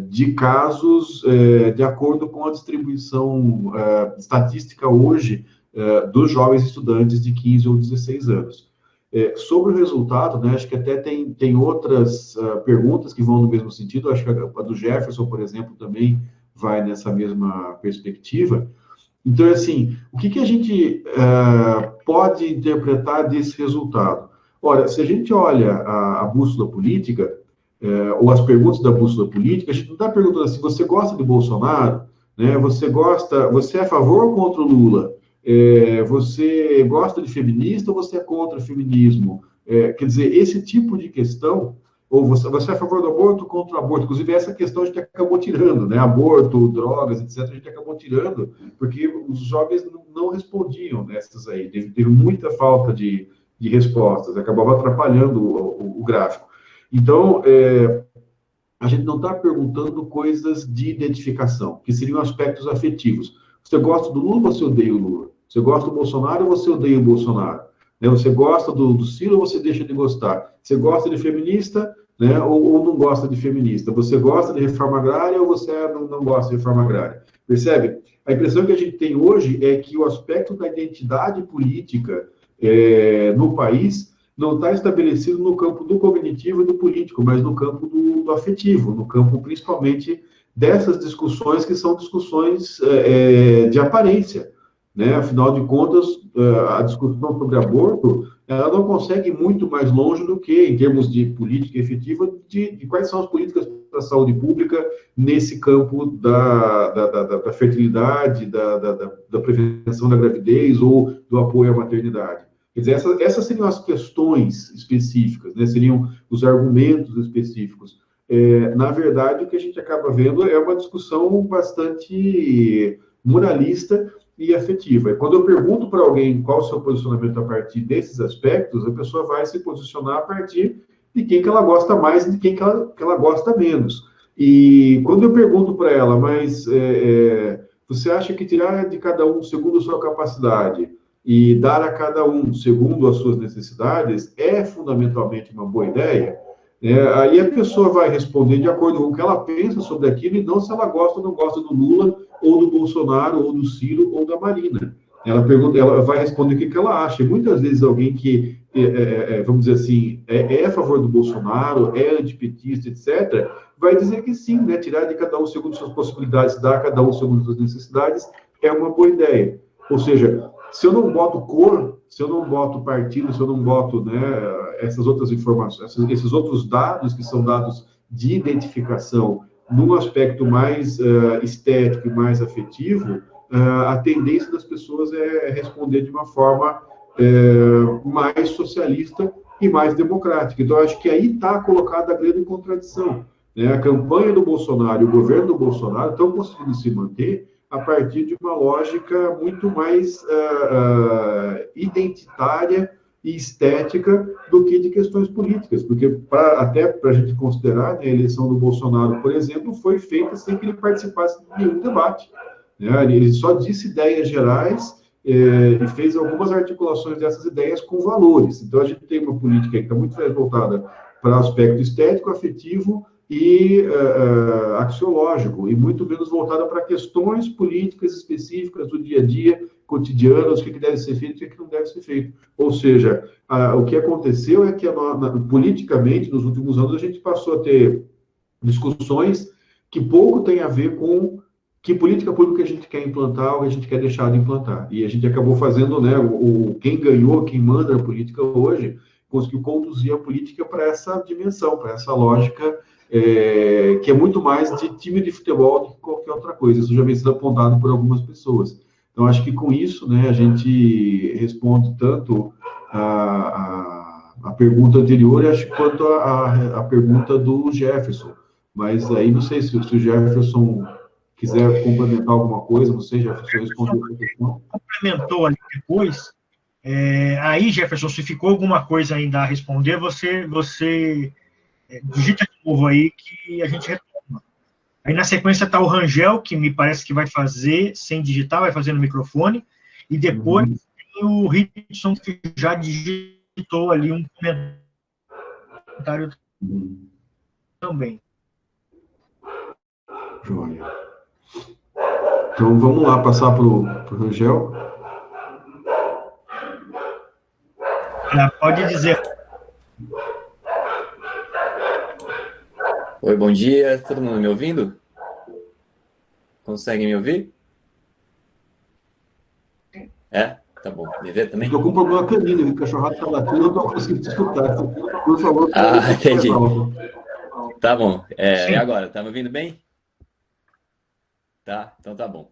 de casos de acordo com a distribuição estatística hoje dos jovens estudantes de 15 ou 16 anos. Sobre o resultado, né, acho que até tem outras perguntas que vão no mesmo sentido, acho que a do Jefferson, por exemplo, também vai nessa mesma perspectiva. Então, assim, o que a gente pode interpretar desse resultado? Olha, se a gente olha a bússola política, ou as perguntas da bússola política, a gente não está perguntando assim, você gosta de Bolsonaro? Né? Você é a favor ou contra o Lula? Você gosta de feminista ou você é contra o feminismo? Quer dizer, esse tipo de questão, ou você é a favor do aborto ou contra o aborto? Inclusive, essa questão a gente acabou tirando, né? Aborto, drogas, etc., a gente acabou tirando, porque os jovens não respondiam nessas aí. Teve muita falta de respostas, acabava atrapalhando o gráfico. Então, a gente não está perguntando coisas de identificação, que seriam aspectos afetivos. Você gosta do Lula ou você odeia o Lula? Você gosta do Bolsonaro ou você odeia o Bolsonaro? Né? Você gosta do Ciro ou você deixa de gostar? Você gosta de feminista, né? ou não gosta de feminista? Você gosta de reforma agrária ou você não gosta de reforma agrária? Percebe? A impressão que a gente tem hoje é que o aspecto da identidade política no país não está estabelecido no campo do cognitivo e do político, mas no campo do afetivo, no campo principalmente dessas discussões que são discussões de aparência, né? Afinal de contas, a discussão sobre aborto, ela não consegue ir muito mais longe do que, em termos de política efetiva, de quais são as políticas para a saúde pública nesse campo da fertilidade, da prevenção da gravidez ou do apoio à maternidade. Quer dizer, essas seriam as questões específicas, né? Seriam os argumentos específicos. Na verdade, o que a gente acaba vendo é uma discussão bastante moralista e afetiva. E quando eu pergunto para alguém qual o seu posicionamento a partir desses aspectos, a pessoa vai se posicionar a partir de quem que ela gosta mais e de quem que ela gosta menos. E quando eu pergunto para ela, mas você acha que tirar de cada um segundo a sua capacidade e dar a cada um segundo as suas necessidades é fundamentalmente uma boa ideia? Aí a pessoa vai responder de acordo com o que ela pensa sobre aquilo e não se ela gosta ou não gosta do Lula, ou do Bolsonaro, ou do Ciro, ou da Marina. Ela vai responder o que ela acha. E muitas vezes alguém que, vamos dizer assim, é a favor do Bolsonaro, é antipetista, etc., vai dizer que sim, né? Tirar de cada um segundo suas possibilidades, dar a cada um segundo suas necessidades, é uma boa ideia. Ou seja, se eu não boto cor, se eu não boto partido, se eu não boto, né, essas outras informações, esses outros dados que são dados de identificação num aspecto mais estético e mais afetivo, a tendência das pessoas é responder de uma forma mais socialista e mais democrática. Então, acho que aí está colocada a grande contradição, né? A campanha do Bolsonaro e o governo do Bolsonaro estão conseguindo se manter a partir de uma lógica muito mais identitária e estética do que de questões políticas, porque até para a gente considerar, né, a eleição do Bolsonaro, por exemplo, foi feita sem que ele participasse de nenhum debate, né? Ele só disse ideias gerais e fez algumas articulações dessas ideias com valores. Então, a gente tem uma política que está muito mais voltada para o aspecto estético, afetivo e axiológico, e muito menos voltada para questões políticas específicas do dia a dia, cotidianas, o que deve ser feito e o que não deve ser feito. Ou seja, o que aconteceu é que, politicamente, nos últimos anos, a gente passou a ter discussões que pouco têm a ver com que política pública a gente quer implantar ou a gente quer deixar de implantar. E a gente acabou fazendo, né, quem ganhou, quem manda a política hoje, conseguiu conduzir a política para essa dimensão, para essa lógica, que é muito mais de time de futebol do que qualquer outra coisa. Isso já vem sendo apontado por algumas pessoas. Então, acho que com isso, né, a gente responde tanto a pergunta anterior, acho, quanto a pergunta do Jefferson. Mas aí, não sei se o Jefferson quiser complementar alguma coisa, você, Jefferson, respondeu a questão. Complementou ali depois. Aí, Jefferson, se ficou alguma coisa ainda a responder, você digita de novo aí que a gente retoma. Aí na sequência está o Rangel, que me parece que vai fazer sem digitar, vai fazer no microfone, e depois tem o Richardson, que já digitou ali um comentário também. Joia. Então vamos lá, passar para o Rangel. Pode dizer. Oi, bom dia. Todo mundo me ouvindo? Conseguem me ouvir? Tá bom. Me vê também? Estou com um problema canino, o cachorrado está latindo, eu não estou conseguindo te escutar. Por favor, entendi. Tá bom. E agora? Tá me ouvindo bem? Tá? Então tá bom.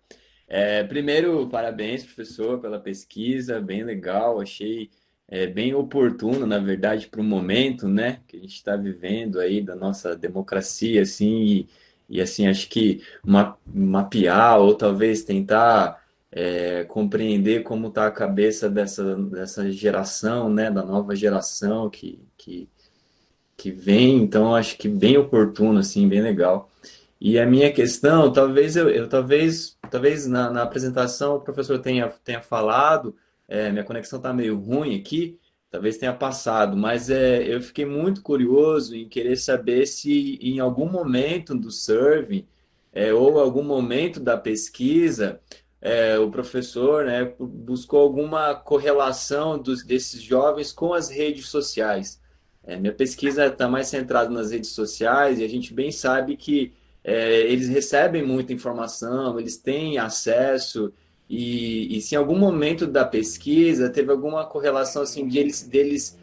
Primeiro, parabéns, professor, pela pesquisa, bem legal, achei bem oportuno, na verdade, para o momento, né, que a gente está vivendo aí da nossa democracia, assim, e assim, acho que mapear ou talvez tentar compreender como está a cabeça dessa geração, né, da nova geração que vem, então acho que bem oportuno, assim, bem legal. E a minha questão, talvez na apresentação o professor tenha falado, minha conexão está meio ruim aqui, talvez tenha passado, mas eu fiquei muito curioso em querer saber se em algum momento do survey ou algum momento da pesquisa o professor, né, buscou alguma correlação desses jovens com as redes sociais. Minha pesquisa está mais centrada nas redes sociais e a gente bem sabe que eles recebem muita informação, eles têm acesso, e se em algum momento da pesquisa teve alguma correlação assim, deles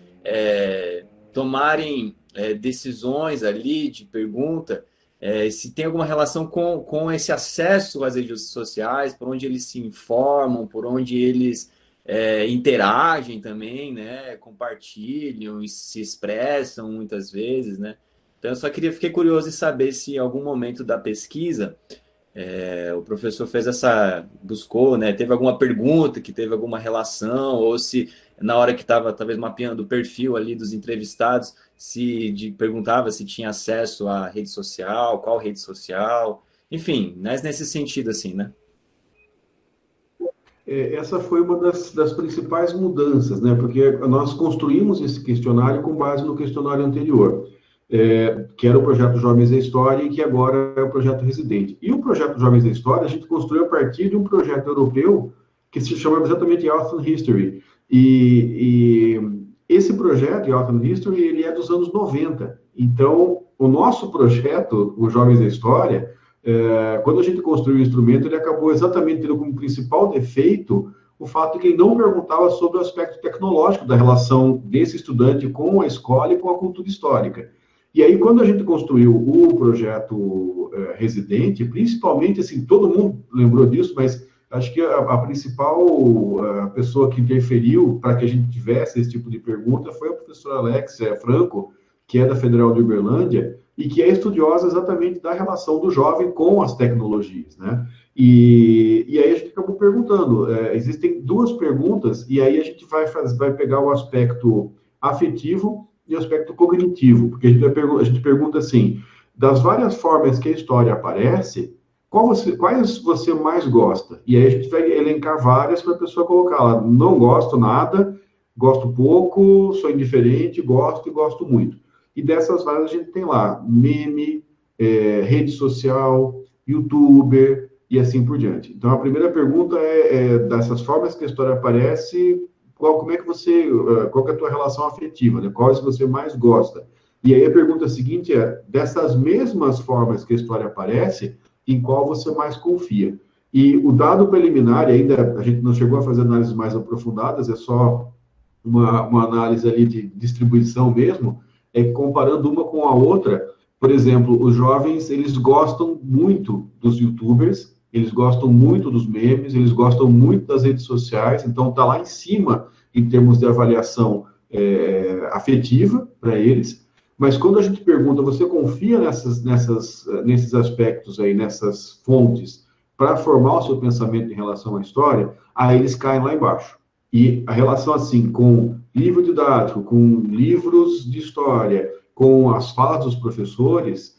tomarem decisões ali de pergunta, se tem alguma relação com esse acesso às redes sociais, por onde eles se informam, por onde eles interagem também, né, compartilham e se expressam muitas vezes, né? Então, eu só fiquei curioso em saber se em algum momento da pesquisa o professor buscou, né, teve alguma pergunta que teve alguma relação, ou se na hora que estava talvez mapeando o perfil ali dos entrevistados, perguntava se tinha acesso à rede social, qual rede social, enfim, mas nesse sentido assim, né? Essa foi uma das principais mudanças, né? Porque nós construímos esse questionário com base no questionário anterior. Que era o projeto Jovens da História e que agora é o projeto Residente. E o projeto Jovens da História a gente construiu a partir de um projeto europeu que se chama exatamente Youth and History. E esse projeto, Youth and History, ele é dos anos 90. Então, o nosso projeto, o Jovens da História, quando a gente construiu o instrumento, ele acabou exatamente tendo como principal defeito o fato de que ele não perguntava sobre o aspecto tecnológico da relação desse estudante com a escola e com a cultura histórica. E aí, quando a gente construiu o projeto Residente, principalmente, assim, todo mundo lembrou disso, mas acho que a principal pessoa que interferiu para que a gente tivesse esse tipo de pergunta foi a professora Alexia Franco, que é da Federal de Uberlândia, e que é estudiosa exatamente da relação do jovem com as tecnologias, né? E aí a gente acabou perguntando, existem duas perguntas, e aí a gente vai pegar o aspecto afetivo e o aspecto cognitivo, porque a gente pergunta assim, das várias formas que a história aparece, quais você mais gosta? E aí a gente vai elencar várias para a pessoa colocar lá, não gosto nada, gosto pouco, sou indiferente, gosto e gosto muito. E dessas várias a gente tem lá meme, rede social, youtuber e assim por diante. Então a primeira pergunta dessas formas que a história aparece, qual que é a tua relação afetiva, né? Quais você mais gosta? E aí a pergunta seguinte dessas mesmas formas que a história aparece, em qual você mais confia. E o dado preliminar, e ainda a gente não chegou a fazer análises mais aprofundadas, é só uma análise ali de distribuição mesmo, é que comparando uma com a outra, por exemplo, os jovens, eles gostam muito dos YouTubers, eles gostam muito dos memes, eles gostam muito das redes sociais, então está lá em cima em termos de avaliação afetiva para eles. Mas quando a gente pergunta, você confia nesses aspectos aí, nessas fontes, para formar o seu pensamento em relação à história, aí eles caem lá embaixo. E a relação, assim, com livro didático, com livros de história, com as falas dos professores,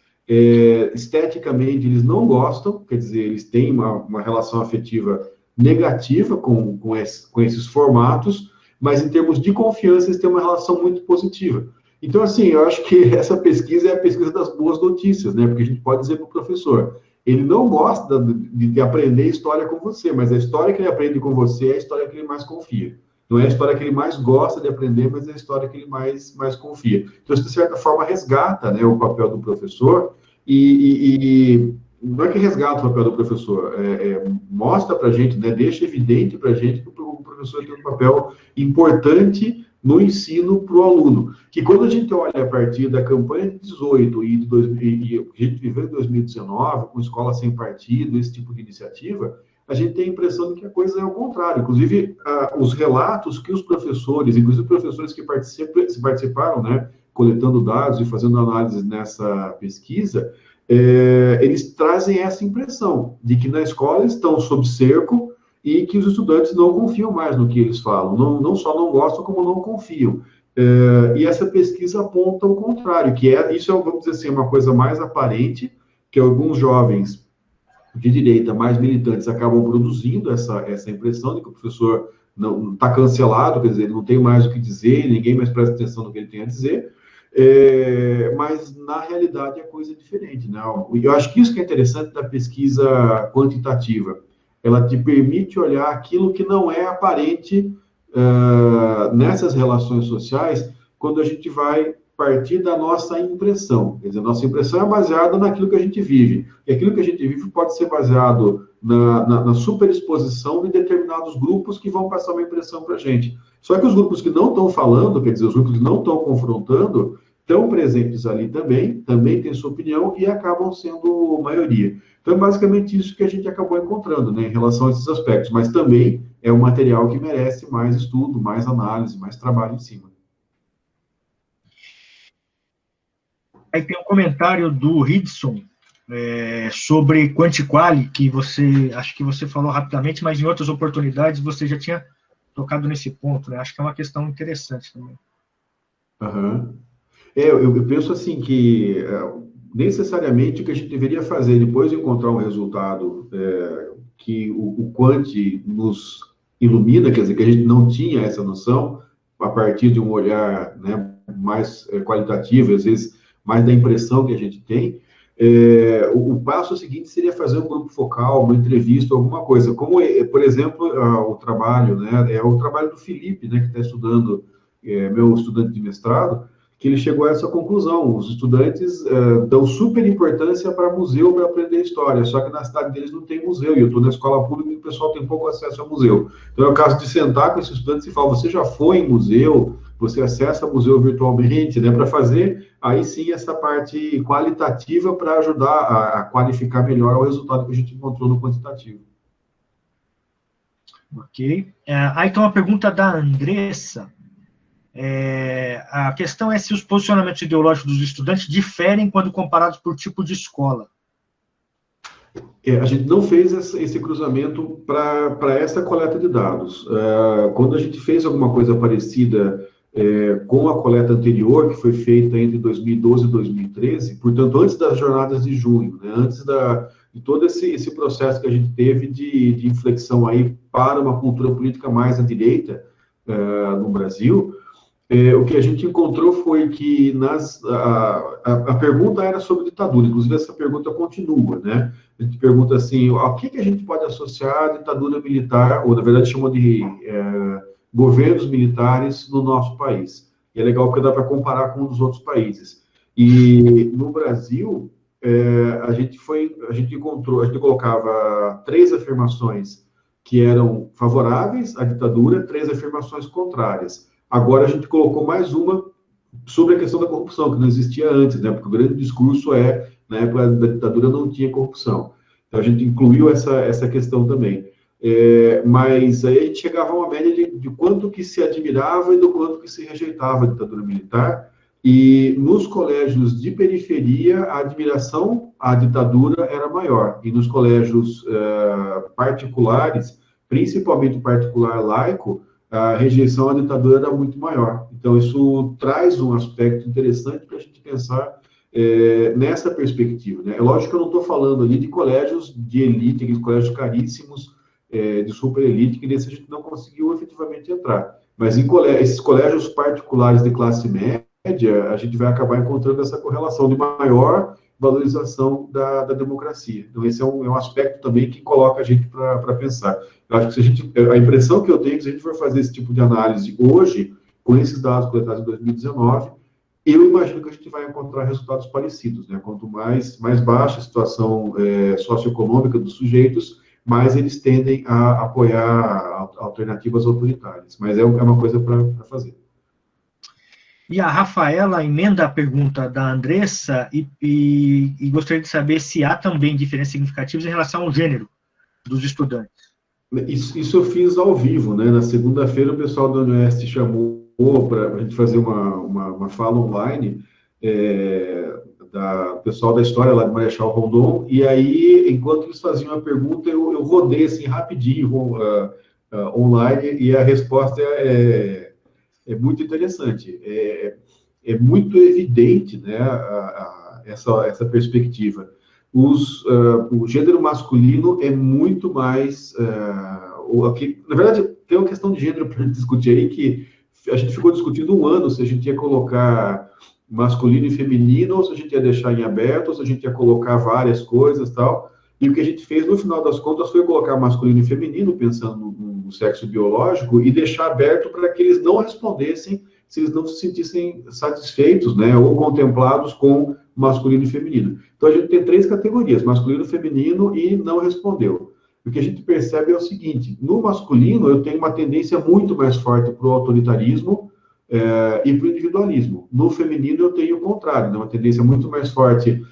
esteticamente eles não gostam, quer dizer, eles têm uma relação afetiva negativa com esses formatos, mas em termos de confiança eles têm uma relação muito positiva. Então, assim, eu acho que essa pesquisa é a pesquisa das boas notícias, né? Porque a gente pode dizer para o professor, ele não gosta de aprender história com você, mas a história que ele aprende com você é a história que ele mais confia. Não é a história que ele mais gosta de aprender, mas é a história que ele mais confia. Então, isso, de certa forma, resgata, né, o papel do professor e não é que resgata o papel do professor, mostra para a gente, né, deixa evidente para a gente que o professor tem um papel importante no ensino para o aluno. Que quando a gente olha a partir da campanha de 18 e a gente viveu em 2019, com escola sem partido, esse tipo de iniciativa, a gente tem a impressão de que a coisa é o contrário. Inclusive, os relatos que os professores, inclusive professores que participaram, né, coletando dados e fazendo análise nessa pesquisa, eles trazem essa impressão de que na escola estão sob cerco e que os estudantes não confiam mais no que eles falam, não só não gostam, como não confiam. E essa pesquisa aponta o contrário, que isso é, vamos dizer assim, uma coisa mais aparente, que alguns jovens de direita mais militantes acabam produzindo essa impressão de que o professor não está cancelado, quer dizer, ele não tem mais o que dizer, ninguém mais presta atenção no que ele tem a dizer, mas na realidade a coisa é diferente, né? Eu acho que isso que é interessante da pesquisa quantitativa, ela te permite olhar aquilo que não é aparente nessas relações sociais, quando a gente vai partir da nossa impressão. Quer dizer, a nossa impressão é baseada naquilo que a gente vive. E aquilo que a gente vive pode ser baseado na superexposição de determinados grupos que vão passar uma impressão para a gente. Só que os grupos que não estão falando, quer dizer, os grupos que não estão confrontando, estão presentes ali também têm sua opinião e acabam sendo maioria. Então, é basicamente isso que a gente acabou encontrando, né, em relação a esses aspectos. Mas também é um material que merece mais estudo, mais análise, mais trabalho em cima. Aí tem um comentário do Ridson sobre Quantiquali, que acho que você falou rapidamente, mas em outras oportunidades você já tinha tocado nesse ponto, né? Acho que é uma questão interessante também. Uhum. Eu penso assim que necessariamente o que a gente deveria fazer depois de encontrar um resultado que o Quant nos ilumina, quer dizer, que a gente não tinha essa noção, a partir de um olhar, né, mais qualitativo, às vezes mais da impressão que a gente tem, o passo seguinte seria fazer um grupo focal, uma entrevista, alguma coisa, como, por exemplo, o trabalho, né, é o trabalho do Felipe, né, que está estudando, meu estudante de mestrado, que ele chegou a essa conclusão. Os estudantes dão super importância para museu para aprender história, só que na cidade deles não tem museu, e eu estou na escola pública e o pessoal tem pouco acesso a museu. Então é o caso de sentar com esses estudantes e falar, você já foi em museu, você acessa museu virtualmente, né, para fazer, aí sim, essa parte qualitativa para ajudar a qualificar melhor o resultado que a gente encontrou no quantitativo. Ok. Aí tem uma pergunta da Andressa. A questão é se os posicionamentos ideológicos dos estudantes diferem quando comparados por tipo de escola. A gente não fez esse cruzamento para essa coleta de dados. Quando a gente fez alguma coisa parecida com a coleta anterior, que foi feita entre 2012 e 2013, portanto, antes das jornadas de junho, né, antes de todo esse processo que a gente teve de inflexão aí para uma cultura política mais à direita no Brasil, o que a gente encontrou foi que a pergunta era sobre ditadura, inclusive essa pergunta continua, né? A gente pergunta assim, o que a gente pode associar à ditadura militar, ou na verdade chama de governos militares no nosso país. E é legal porque dá para comparar com os outros países. E no Brasil, a gente colocava 3 afirmações que eram favoráveis à ditadura, 3 afirmações contrárias. Agora a gente colocou mais uma sobre a questão da corrupção, que não existia antes, né? Porque o grande discurso na época da ditadura não tinha corrupção. Então a gente incluiu essa questão também. Mas aí a gente chegava a uma média de quanto que se admirava e do quanto que se rejeitava a ditadura militar. E nos colégios de periferia, a admiração à ditadura era maior. E nos colégios particulares, principalmente particular laico, a rejeição à ditadura era muito maior. Então, isso traz um aspecto interessante para a gente pensar nessa perspectiva, né? É lógico que eu não estou falando ali de colégios de elite, aqueles colégios caríssimos, de super elite, que nesse a gente não conseguiu efetivamente entrar. Mas esses colégios particulares de classe média, a gente vai acabar encontrando essa correlação de maior valorização da democracia. Então, esse é um aspecto também que coloca a gente para pensar. Eu acho que a impressão que eu tenho é que se a gente for fazer esse tipo de análise hoje, com esses dados coletados em 2019, eu imagino que a gente vai encontrar resultados parecidos, né? Quanto mais baixa a situação socioeconômica dos sujeitos, mais eles tendem a apoiar alternativas autoritárias. Mas é uma coisa para fazer. E a Rafaela emenda a pergunta da Andressa e gostaria de saber se há também diferenças significativas em relação ao gênero dos estudantes. Isso eu fiz ao vivo, né? Na segunda-feira o pessoal da UniOeste chamou para a gente fazer uma fala online do pessoal da história lá de Marechal Rondon, e aí, enquanto eles faziam a pergunta, eu rodei assim rapidinho online, e a resposta é muito interessante. É muito evidente, né, essa perspectiva. O gênero masculino é muito mais... na verdade, tem uma questão de gênero para discutir aí, que a gente ficou discutindo 1 ano se a gente ia colocar masculino e feminino, ou se a gente ia deixar em aberto, ou se a gente ia colocar várias coisas e tal. E o que a gente fez, no final das contas, foi colocar masculino e feminino, pensando no sexo biológico, e deixar aberto para que eles não respondessem se eles não se sentissem satisfeitos, né, ou contemplados com masculino e feminino. Então, a gente tem 3 categorias, masculino, feminino e não respondeu. O que a gente percebe é o seguinte: no masculino, eu tenho uma tendência muito mais forte para o autoritarismo e para o individualismo. No feminino, eu tenho o contrário, né, uma tendência muito mais forte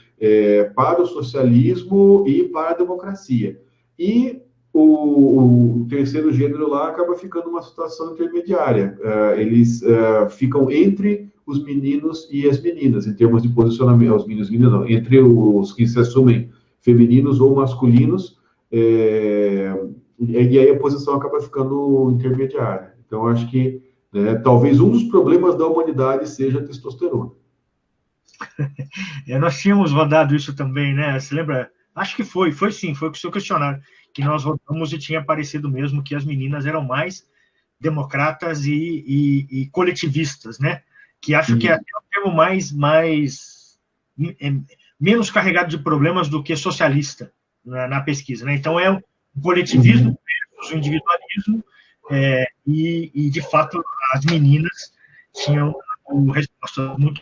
para o socialismo e para a democracia. E o terceiro gênero lá acaba ficando uma situação intermediária. Eles ficam entre os meninos e as meninas, em termos de posicionamento, os meninos e meninas não, entre os que se assumem femininos ou masculinos, e aí a posição acaba ficando intermediária. Então, acho que talvez um dos problemas da humanidade seja a testosterona. Nós tínhamos rodado isso também, né? Você lembra? Acho que foi sim, foi com o seu questionário, que nós rodamos e tinha aparecido mesmo que as meninas eram mais democratas e coletivistas, né? Que acho que é um termo menos carregado de problemas do que socialista na pesquisa, né? Então, é o coletivismo versus o individualismo, e, de fato, as meninas tinham respostas muito...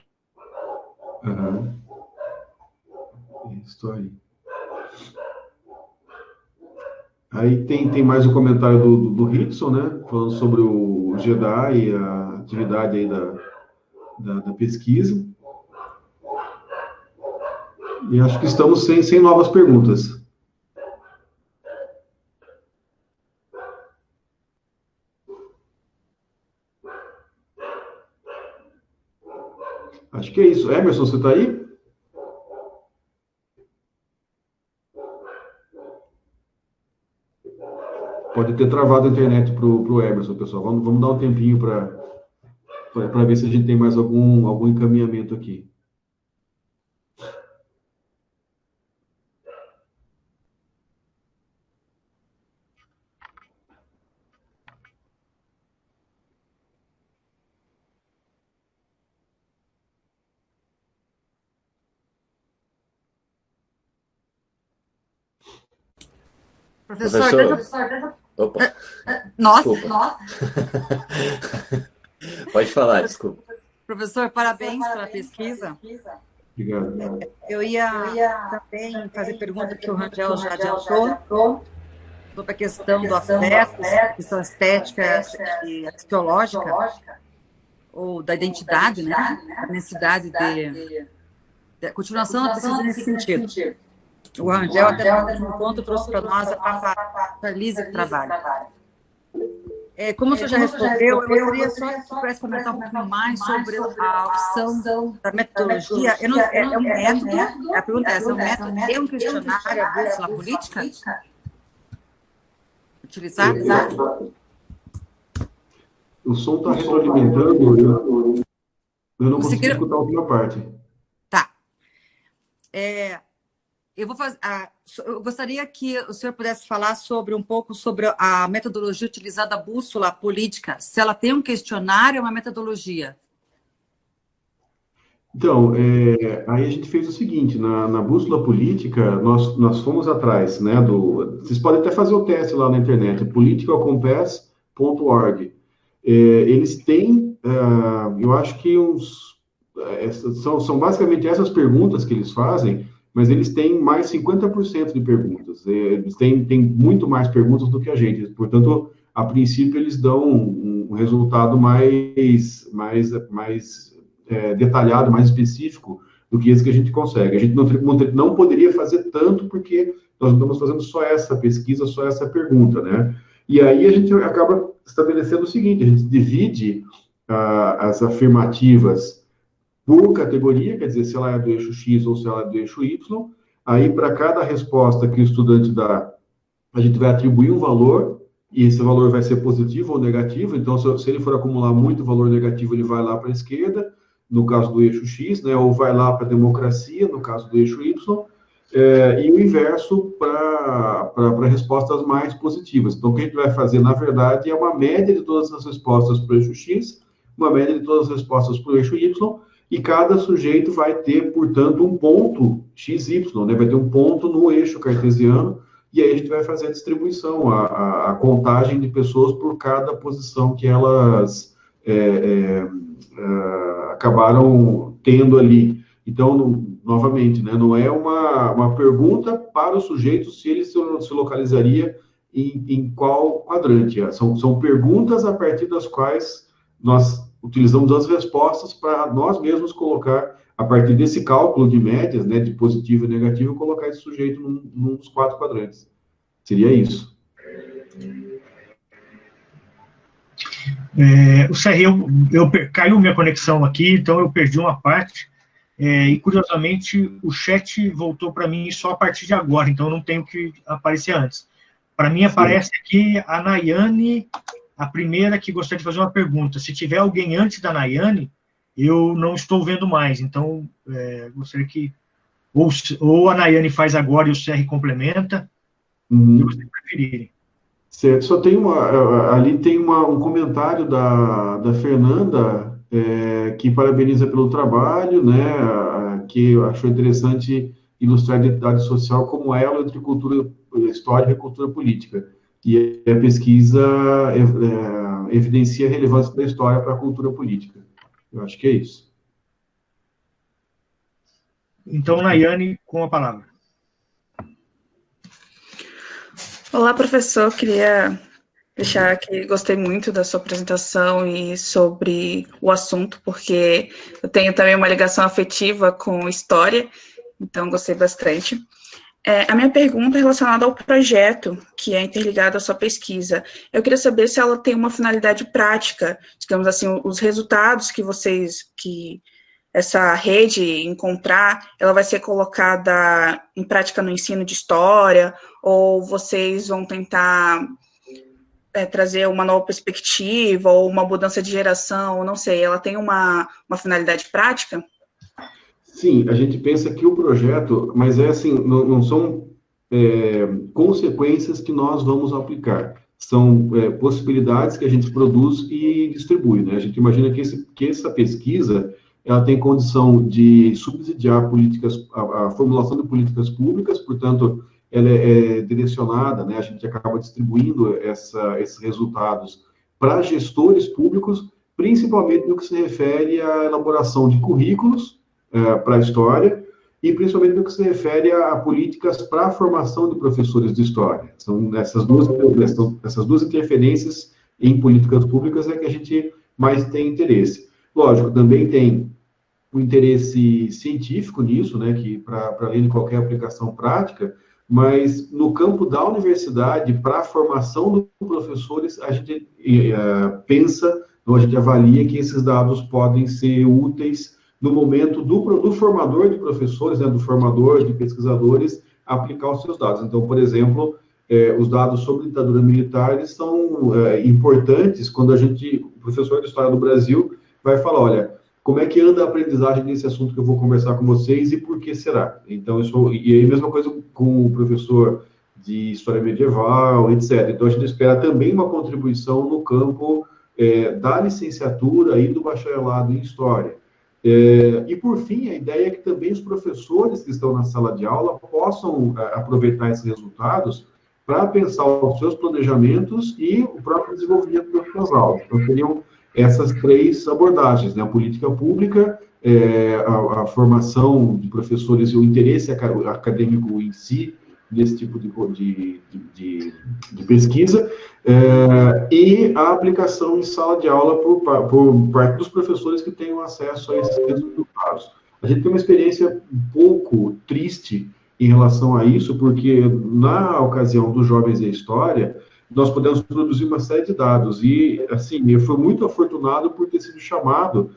Isso aí. Aí tem mais um comentário do Rickson, né? Falando sobre o Jedi e a atividade aí da pesquisa. E acho que estamos sem novas perguntas. Acho que é isso. Emerson, você está aí? Pode ter travado a internet para o Emerson, pessoal. Vamos dar um tempinho para ver se a gente tem mais algum encaminhamento aqui. Professor. Opa. Nossa. Pode falar, desculpa. Professor, parabéns pela pesquisa. Obrigado. Eu ia também fazer pergunta que o Rangel já adiantou, sobre a questão do afeto, a questão estética e axiológica, ou da identidade, né? A necessidade de a continuação da pesquisa nesse sentido. O Rangel, até no último ponto, trouxe para nós a Lisa que trabalha. Como o senhor já respondeu, eu gostaria só que pudesse comentar um pouquinho mais sobre a opção da metodologia. É um método, a pergunta é essa, é um método e um questionário, a bússola política? Utilizar? O som está retroalimentando, eu não consegui escutar a última parte. Tá. Eu gostaria que o senhor pudesse falar um pouco sobre a metodologia utilizada, a bússola política, se ela tem um questionário ou uma metodologia. Então, aí a gente fez o seguinte, na bússola política, nós fomos atrás, né, vocês podem até fazer o teste lá na internet, politicalcompass.org. Eles têm, eu acho que são basicamente essas perguntas que eles fazem, mas eles têm mais 50% de perguntas. Eles têm muito mais perguntas do que a gente. Portanto, a princípio, eles dão um resultado mais detalhado, mais específico do que esse que a gente consegue. A gente não poderia fazer tanto porque nós estamos fazendo só essa pesquisa, só essa pergunta, né? E aí a gente acaba estabelecendo o seguinte, a gente divide as afirmativas por categoria, quer dizer, se ela é do eixo X ou se ela é do eixo Y, aí para cada resposta que o estudante dá, a gente vai atribuir um valor, e esse valor vai ser positivo ou negativo, então se ele for acumular muito valor negativo, ele vai lá para a esquerda, no caso do eixo X, né, ou vai lá para a democracia, no caso do eixo Y, e o inverso para respostas mais positivas. Então, o que a gente vai fazer, na verdade, é uma média de todas as respostas para o eixo X, uma média de todas as respostas para o eixo Y, e cada sujeito vai ter, portanto, um ponto XY, né? Vai ter um ponto no eixo cartesiano, e aí a gente vai fazer a distribuição, a contagem de pessoas por cada posição que elas acabaram tendo ali. Então, novamente, né? Não é uma pergunta para o sujeito se ele se localizaria em qual quadrante. São perguntas a partir das quais nós utilizamos as respostas para nós mesmos colocar, a partir desse cálculo de médias, né, de positivo e negativo, colocar esse sujeito num dos 4 quadrantes. Seria isso. O CR, caiu minha conexão aqui, então eu perdi uma parte, e curiosamente o chat voltou para mim só a partir de agora, então não tenho que aparecer antes. Para mim aparece aqui a Nayane, a primeira que gostaria de fazer uma pergunta. Se tiver alguém antes da Nayane, eu não estou vendo mais. Então, gostaria que ou a Nayane faz agora e o CR complementa, se vocês preferirem. Certo. Só tem ali tem um comentário da Fernanda, que parabeniza pelo trabalho, né, que achou interessante ilustrar a identidade social como ela entre cultura histórica e cultura política. E a pesquisa evidencia a relevância da história para a cultura política. Eu acho que é isso. Então, Nayane, com a palavra. Olá, professor. Queria deixar que gostei muito da sua apresentação e sobre o assunto, porque eu tenho também uma ligação afetiva com história, então gostei bastante. A minha pergunta é relacionada ao projeto, que é interligado à sua pesquisa. Eu queria saber se ela tem uma finalidade prática, digamos assim, os resultados que essa rede encontrar, ela vai ser colocada em prática no ensino de história, ou vocês vão tentar trazer uma nova perspectiva, ou uma mudança de geração, não sei, ela tem uma finalidade prática? Sim, a gente pensa que o projeto, mas assim, não são consequências que nós vamos aplicar, são possibilidades que a gente produz e distribui, né? A gente imagina que essa pesquisa, ela tem condição de subsidiar a formulação de políticas públicas, portanto, ela é direcionada, né? A gente acaba distribuindo esses resultados para gestores públicos, principalmente no que se refere à elaboração de currículos, para a história, e principalmente no que se refere a políticas para a formação de professores de história. São essas duas interferências em políticas públicas é que a gente mais tem interesse. Lógico, também tem o interesse científico nisso, né, que para além de qualquer aplicação prática, mas no campo da universidade, para a formação dos professores, a gente pensa, ou a gente avalia que esses dados podem ser úteis no momento do formador de professores, né, do formador de pesquisadores, aplicar os seus dados. Então, por exemplo, os dados sobre ditadura militar eles são importantes quando o professor de História do Brasil vai falar, olha, como é que anda a aprendizagem desse assunto que eu vou conversar com vocês e por que será? Então, e aí, mesma coisa com o professor de História Medieval, etc. Então, a gente espera também uma contribuição no campo da licenciatura e do bacharelado em História. E, por fim, a ideia é que também os professores que estão na sala de aula possam aproveitar esses resultados para pensar os seus planejamentos e o próprio desenvolvimento das suas aulas. Então, seriam essas três abordagens, né? A política pública, a formação de professores e o interesse acadêmico em si, nesse tipo de pesquisa, e a aplicação em sala de aula por parte dos professores que tenham acesso a esses resultados. A gente tem uma experiência um pouco triste em relação a isso, porque na ocasião dos Jovens em História, nós pudemos produzir uma série de dados, e, assim, eu fui muito afortunado por ter sido chamado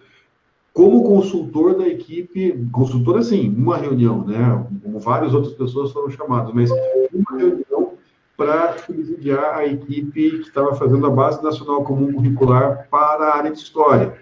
como consultor da equipe, consultor, assim, uma reunião, né, como várias outras pessoas foram chamadas, mas uma reunião para subsidiar a equipe que estava fazendo a Base Nacional Comum Curricular para a área de História.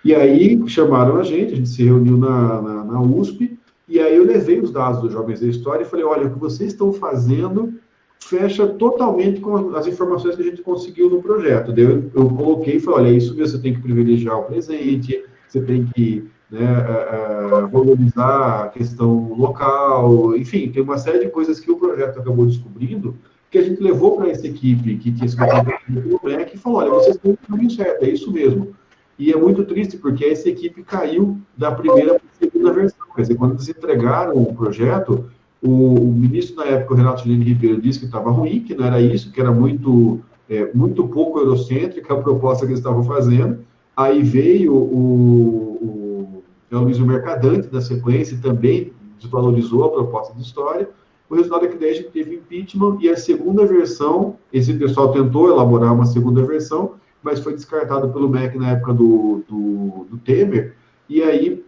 E aí chamaram a gente se reuniu na USP, e aí eu levei os dados dos Jovens da História e falei, olha, o que vocês estão fazendo fecha totalmente com as informações que a gente conseguiu no projeto. Daí eu coloquei e falei, olha, isso mesmo, você tem que privilegiar o presente, você tem que, né, valorizar a questão local, enfim, tem uma série de coisas que o projeto acabou descobrindo que a gente levou para essa equipe que tinha sido pelo MEC e falou, olha, vocês estão no caminho certo, é isso mesmo. E é muito triste, porque essa equipe caiu da primeira para a segunda versão. Quer dizer, quando eles entregaram o projeto, o ministro, na época, o Renato Gilini Ribeiro, disse que estava ruim, que não era isso, que era muito pouco eurocêntrica a proposta que eles estavam fazendo. Aí veio o Luiz Mercadante, da sequência, e também desvalorizou a proposta de história. O resultado é que daí a gente teve impeachment, e a segunda versão, esse pessoal tentou elaborar uma segunda versão, mas foi descartado pelo MEC na época do Temer, e aí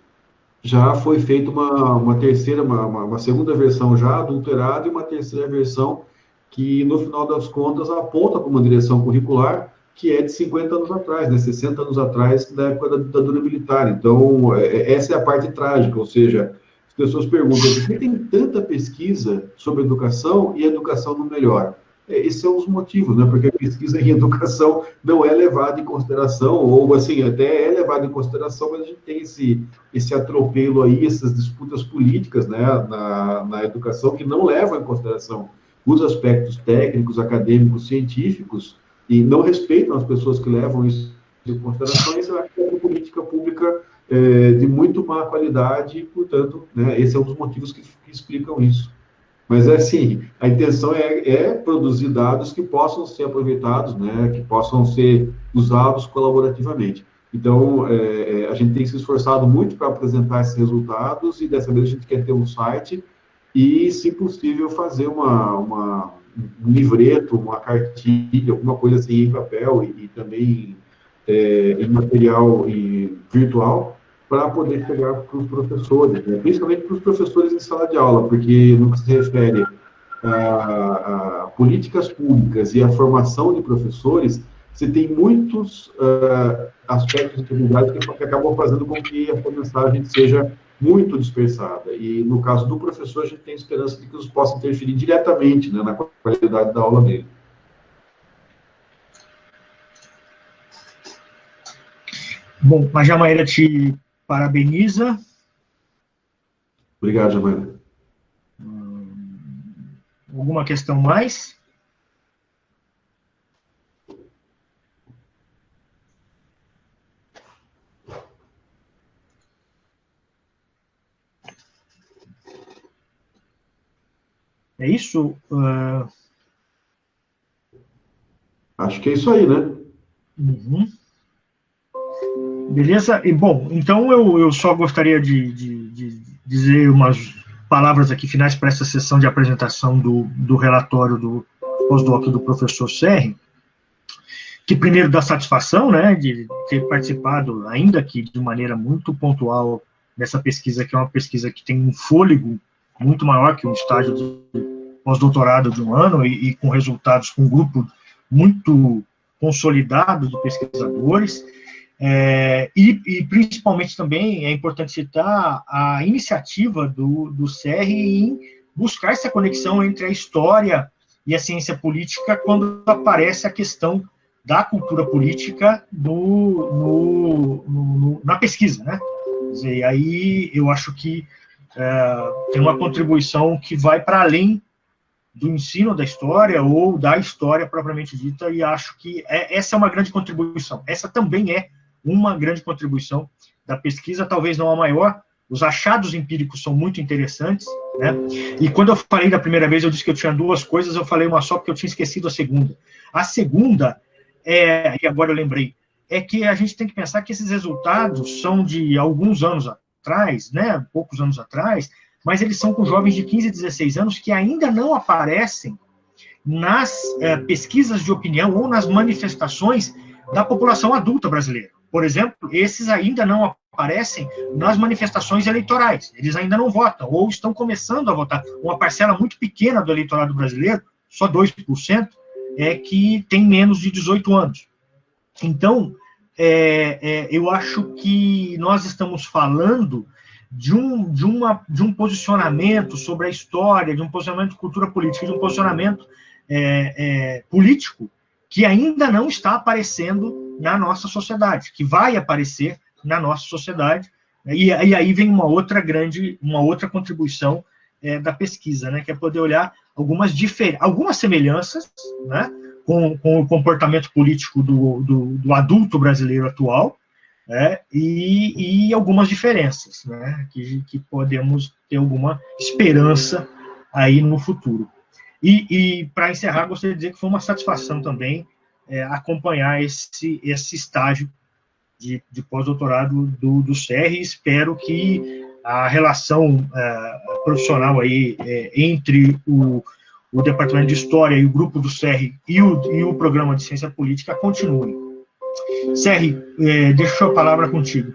já foi feita uma segunda versão já adulterada e uma terceira versão que, no final das contas, aponta para uma direção curricular que é de 50 anos atrás, né, 60 anos atrás, da época da ditadura militar. Então, essa é a parte trágica, ou seja, as pessoas perguntam por que tem tanta pesquisa sobre educação e a educação não melhora? Esses são os motivos, né? Porque a pesquisa em educação não é levada em consideração, ou assim, até é levada em consideração, mas a gente tem esse atropelo aí, essas disputas políticas, né, na educação, que não levam em consideração os aspectos técnicos, acadêmicos, científicos, e não respeitam as pessoas que levam isso em consideração. Isso é uma política pública de muito má qualidade, e, portanto, né, esse é um dos motivos que explicam isso. Mas, assim, a intenção é produzir dados que possam ser aproveitados, né, que possam ser usados colaborativamente. Então, a gente tem se esforçado muito para apresentar esses resultados, e dessa vez a gente quer ter um site e, se possível, fazer um livreto, uma cartilha, alguma coisa assim em papel e também em material virtual, para poder chegar para os professores, né? Principalmente para os professores em sala de aula, porque no que se refere a políticas públicas e a formação de professores, você tem muitos aspectos de atividade que acabam fazendo com que a mensagem seja muito dispersada. E, no caso do professor, a gente tem esperança de que isso possa interferir diretamente, né, na qualidade da aula dele. Bom, a Jamaíra te parabeniza. Obrigado, Jamaíra. Alguma questão mais? É isso? Acho que é isso aí, né? Uhum. Beleza? E, bom, então eu só gostaria de dizer umas palavras aqui finais para essa sessão de apresentação do relatório do pós-doc do professor Serri, que primeiro dá satisfação, né, de ter participado, ainda que de maneira muito pontual, dessa pesquisa, que é uma pesquisa que tem um fôlego muito maior que um estágio de pós-doutorado de um ano, e com resultados, com um grupo muito consolidado de pesquisadores, e principalmente também é importante citar a iniciativa do Serri em buscar essa conexão entre a história e a ciência política quando aparece a questão da cultura política na pesquisa, né? Quer dizer, aí eu acho que tem uma contribuição que vai para além do ensino da história ou da história propriamente dita, e acho que essa é uma grande contribuição. Essa também é uma grande contribuição da pesquisa, talvez não a maior. Os achados empíricos são muito interessantes, né? E quando eu falei da primeira vez, eu disse que eu tinha duas coisas, eu falei uma só porque eu tinha esquecido a segunda. A segunda, e agora eu lembrei, é que a gente tem que pensar que esses resultados são de alguns anos atrás, né? Poucos anos atrás, mas eles são com jovens de 15 e 16 anos que ainda não aparecem nas pesquisas de opinião ou nas manifestações da população adulta brasileira. Por exemplo, esses ainda não aparecem nas manifestações eleitorais. Eles ainda não votam, ou estão começando a votar. Uma parcela muito pequena do eleitorado brasileiro, só 2%, é que tem menos de 18 anos. Então, eu acho que nós estamos falando de um posicionamento sobre a história, de um posicionamento de cultura política, de um posicionamento político que ainda não está aparecendo na nossa sociedade, que vai aparecer na nossa sociedade, e aí vem uma outra contribuição da pesquisa, né, que é poder olhar algumas semelhanças, né, com o comportamento político do adulto brasileiro atual, e algumas diferenças, né, que podemos ter alguma esperança aí no futuro. E para encerrar, gostaria de dizer que foi uma satisfação também acompanhar esse estágio de pós-doutorado do Serri. Espero que a relação profissional aí entre o Departamento de História e o grupo do Serri e o Programa de Ciência Política continue. Serri, deixo a palavra contigo.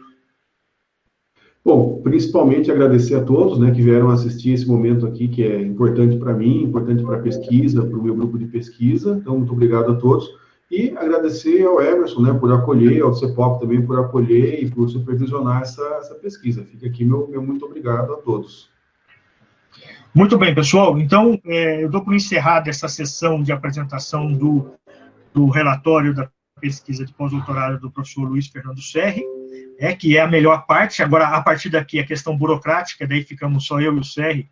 Bom, principalmente agradecer a todos, né, que vieram assistir esse momento aqui, que é importante para mim, importante para a pesquisa, para o meu grupo de pesquisa. Então, muito obrigado a todos. E agradecer ao Emerson, né, por acolher, ao CEPOP também por acolher e por supervisionar essa pesquisa. Fica aqui meu muito obrigado a todos. Muito bem, pessoal. Então, eu dou por encerrada essa sessão de apresentação do relatório da pesquisa de pós-doutorado do professor Luiz Fernando Serri, que é a melhor parte. Agora, a partir daqui, a questão burocrática, daí ficamos só eu e o Serri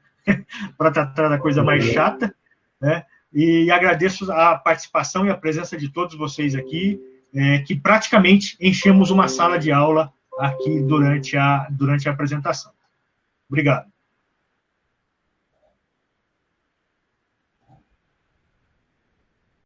para tratar da coisa mais chata, né? E agradeço a participação e a presença de todos vocês aqui, que praticamente enchemos uma sala de aula aqui durante a apresentação. Obrigado.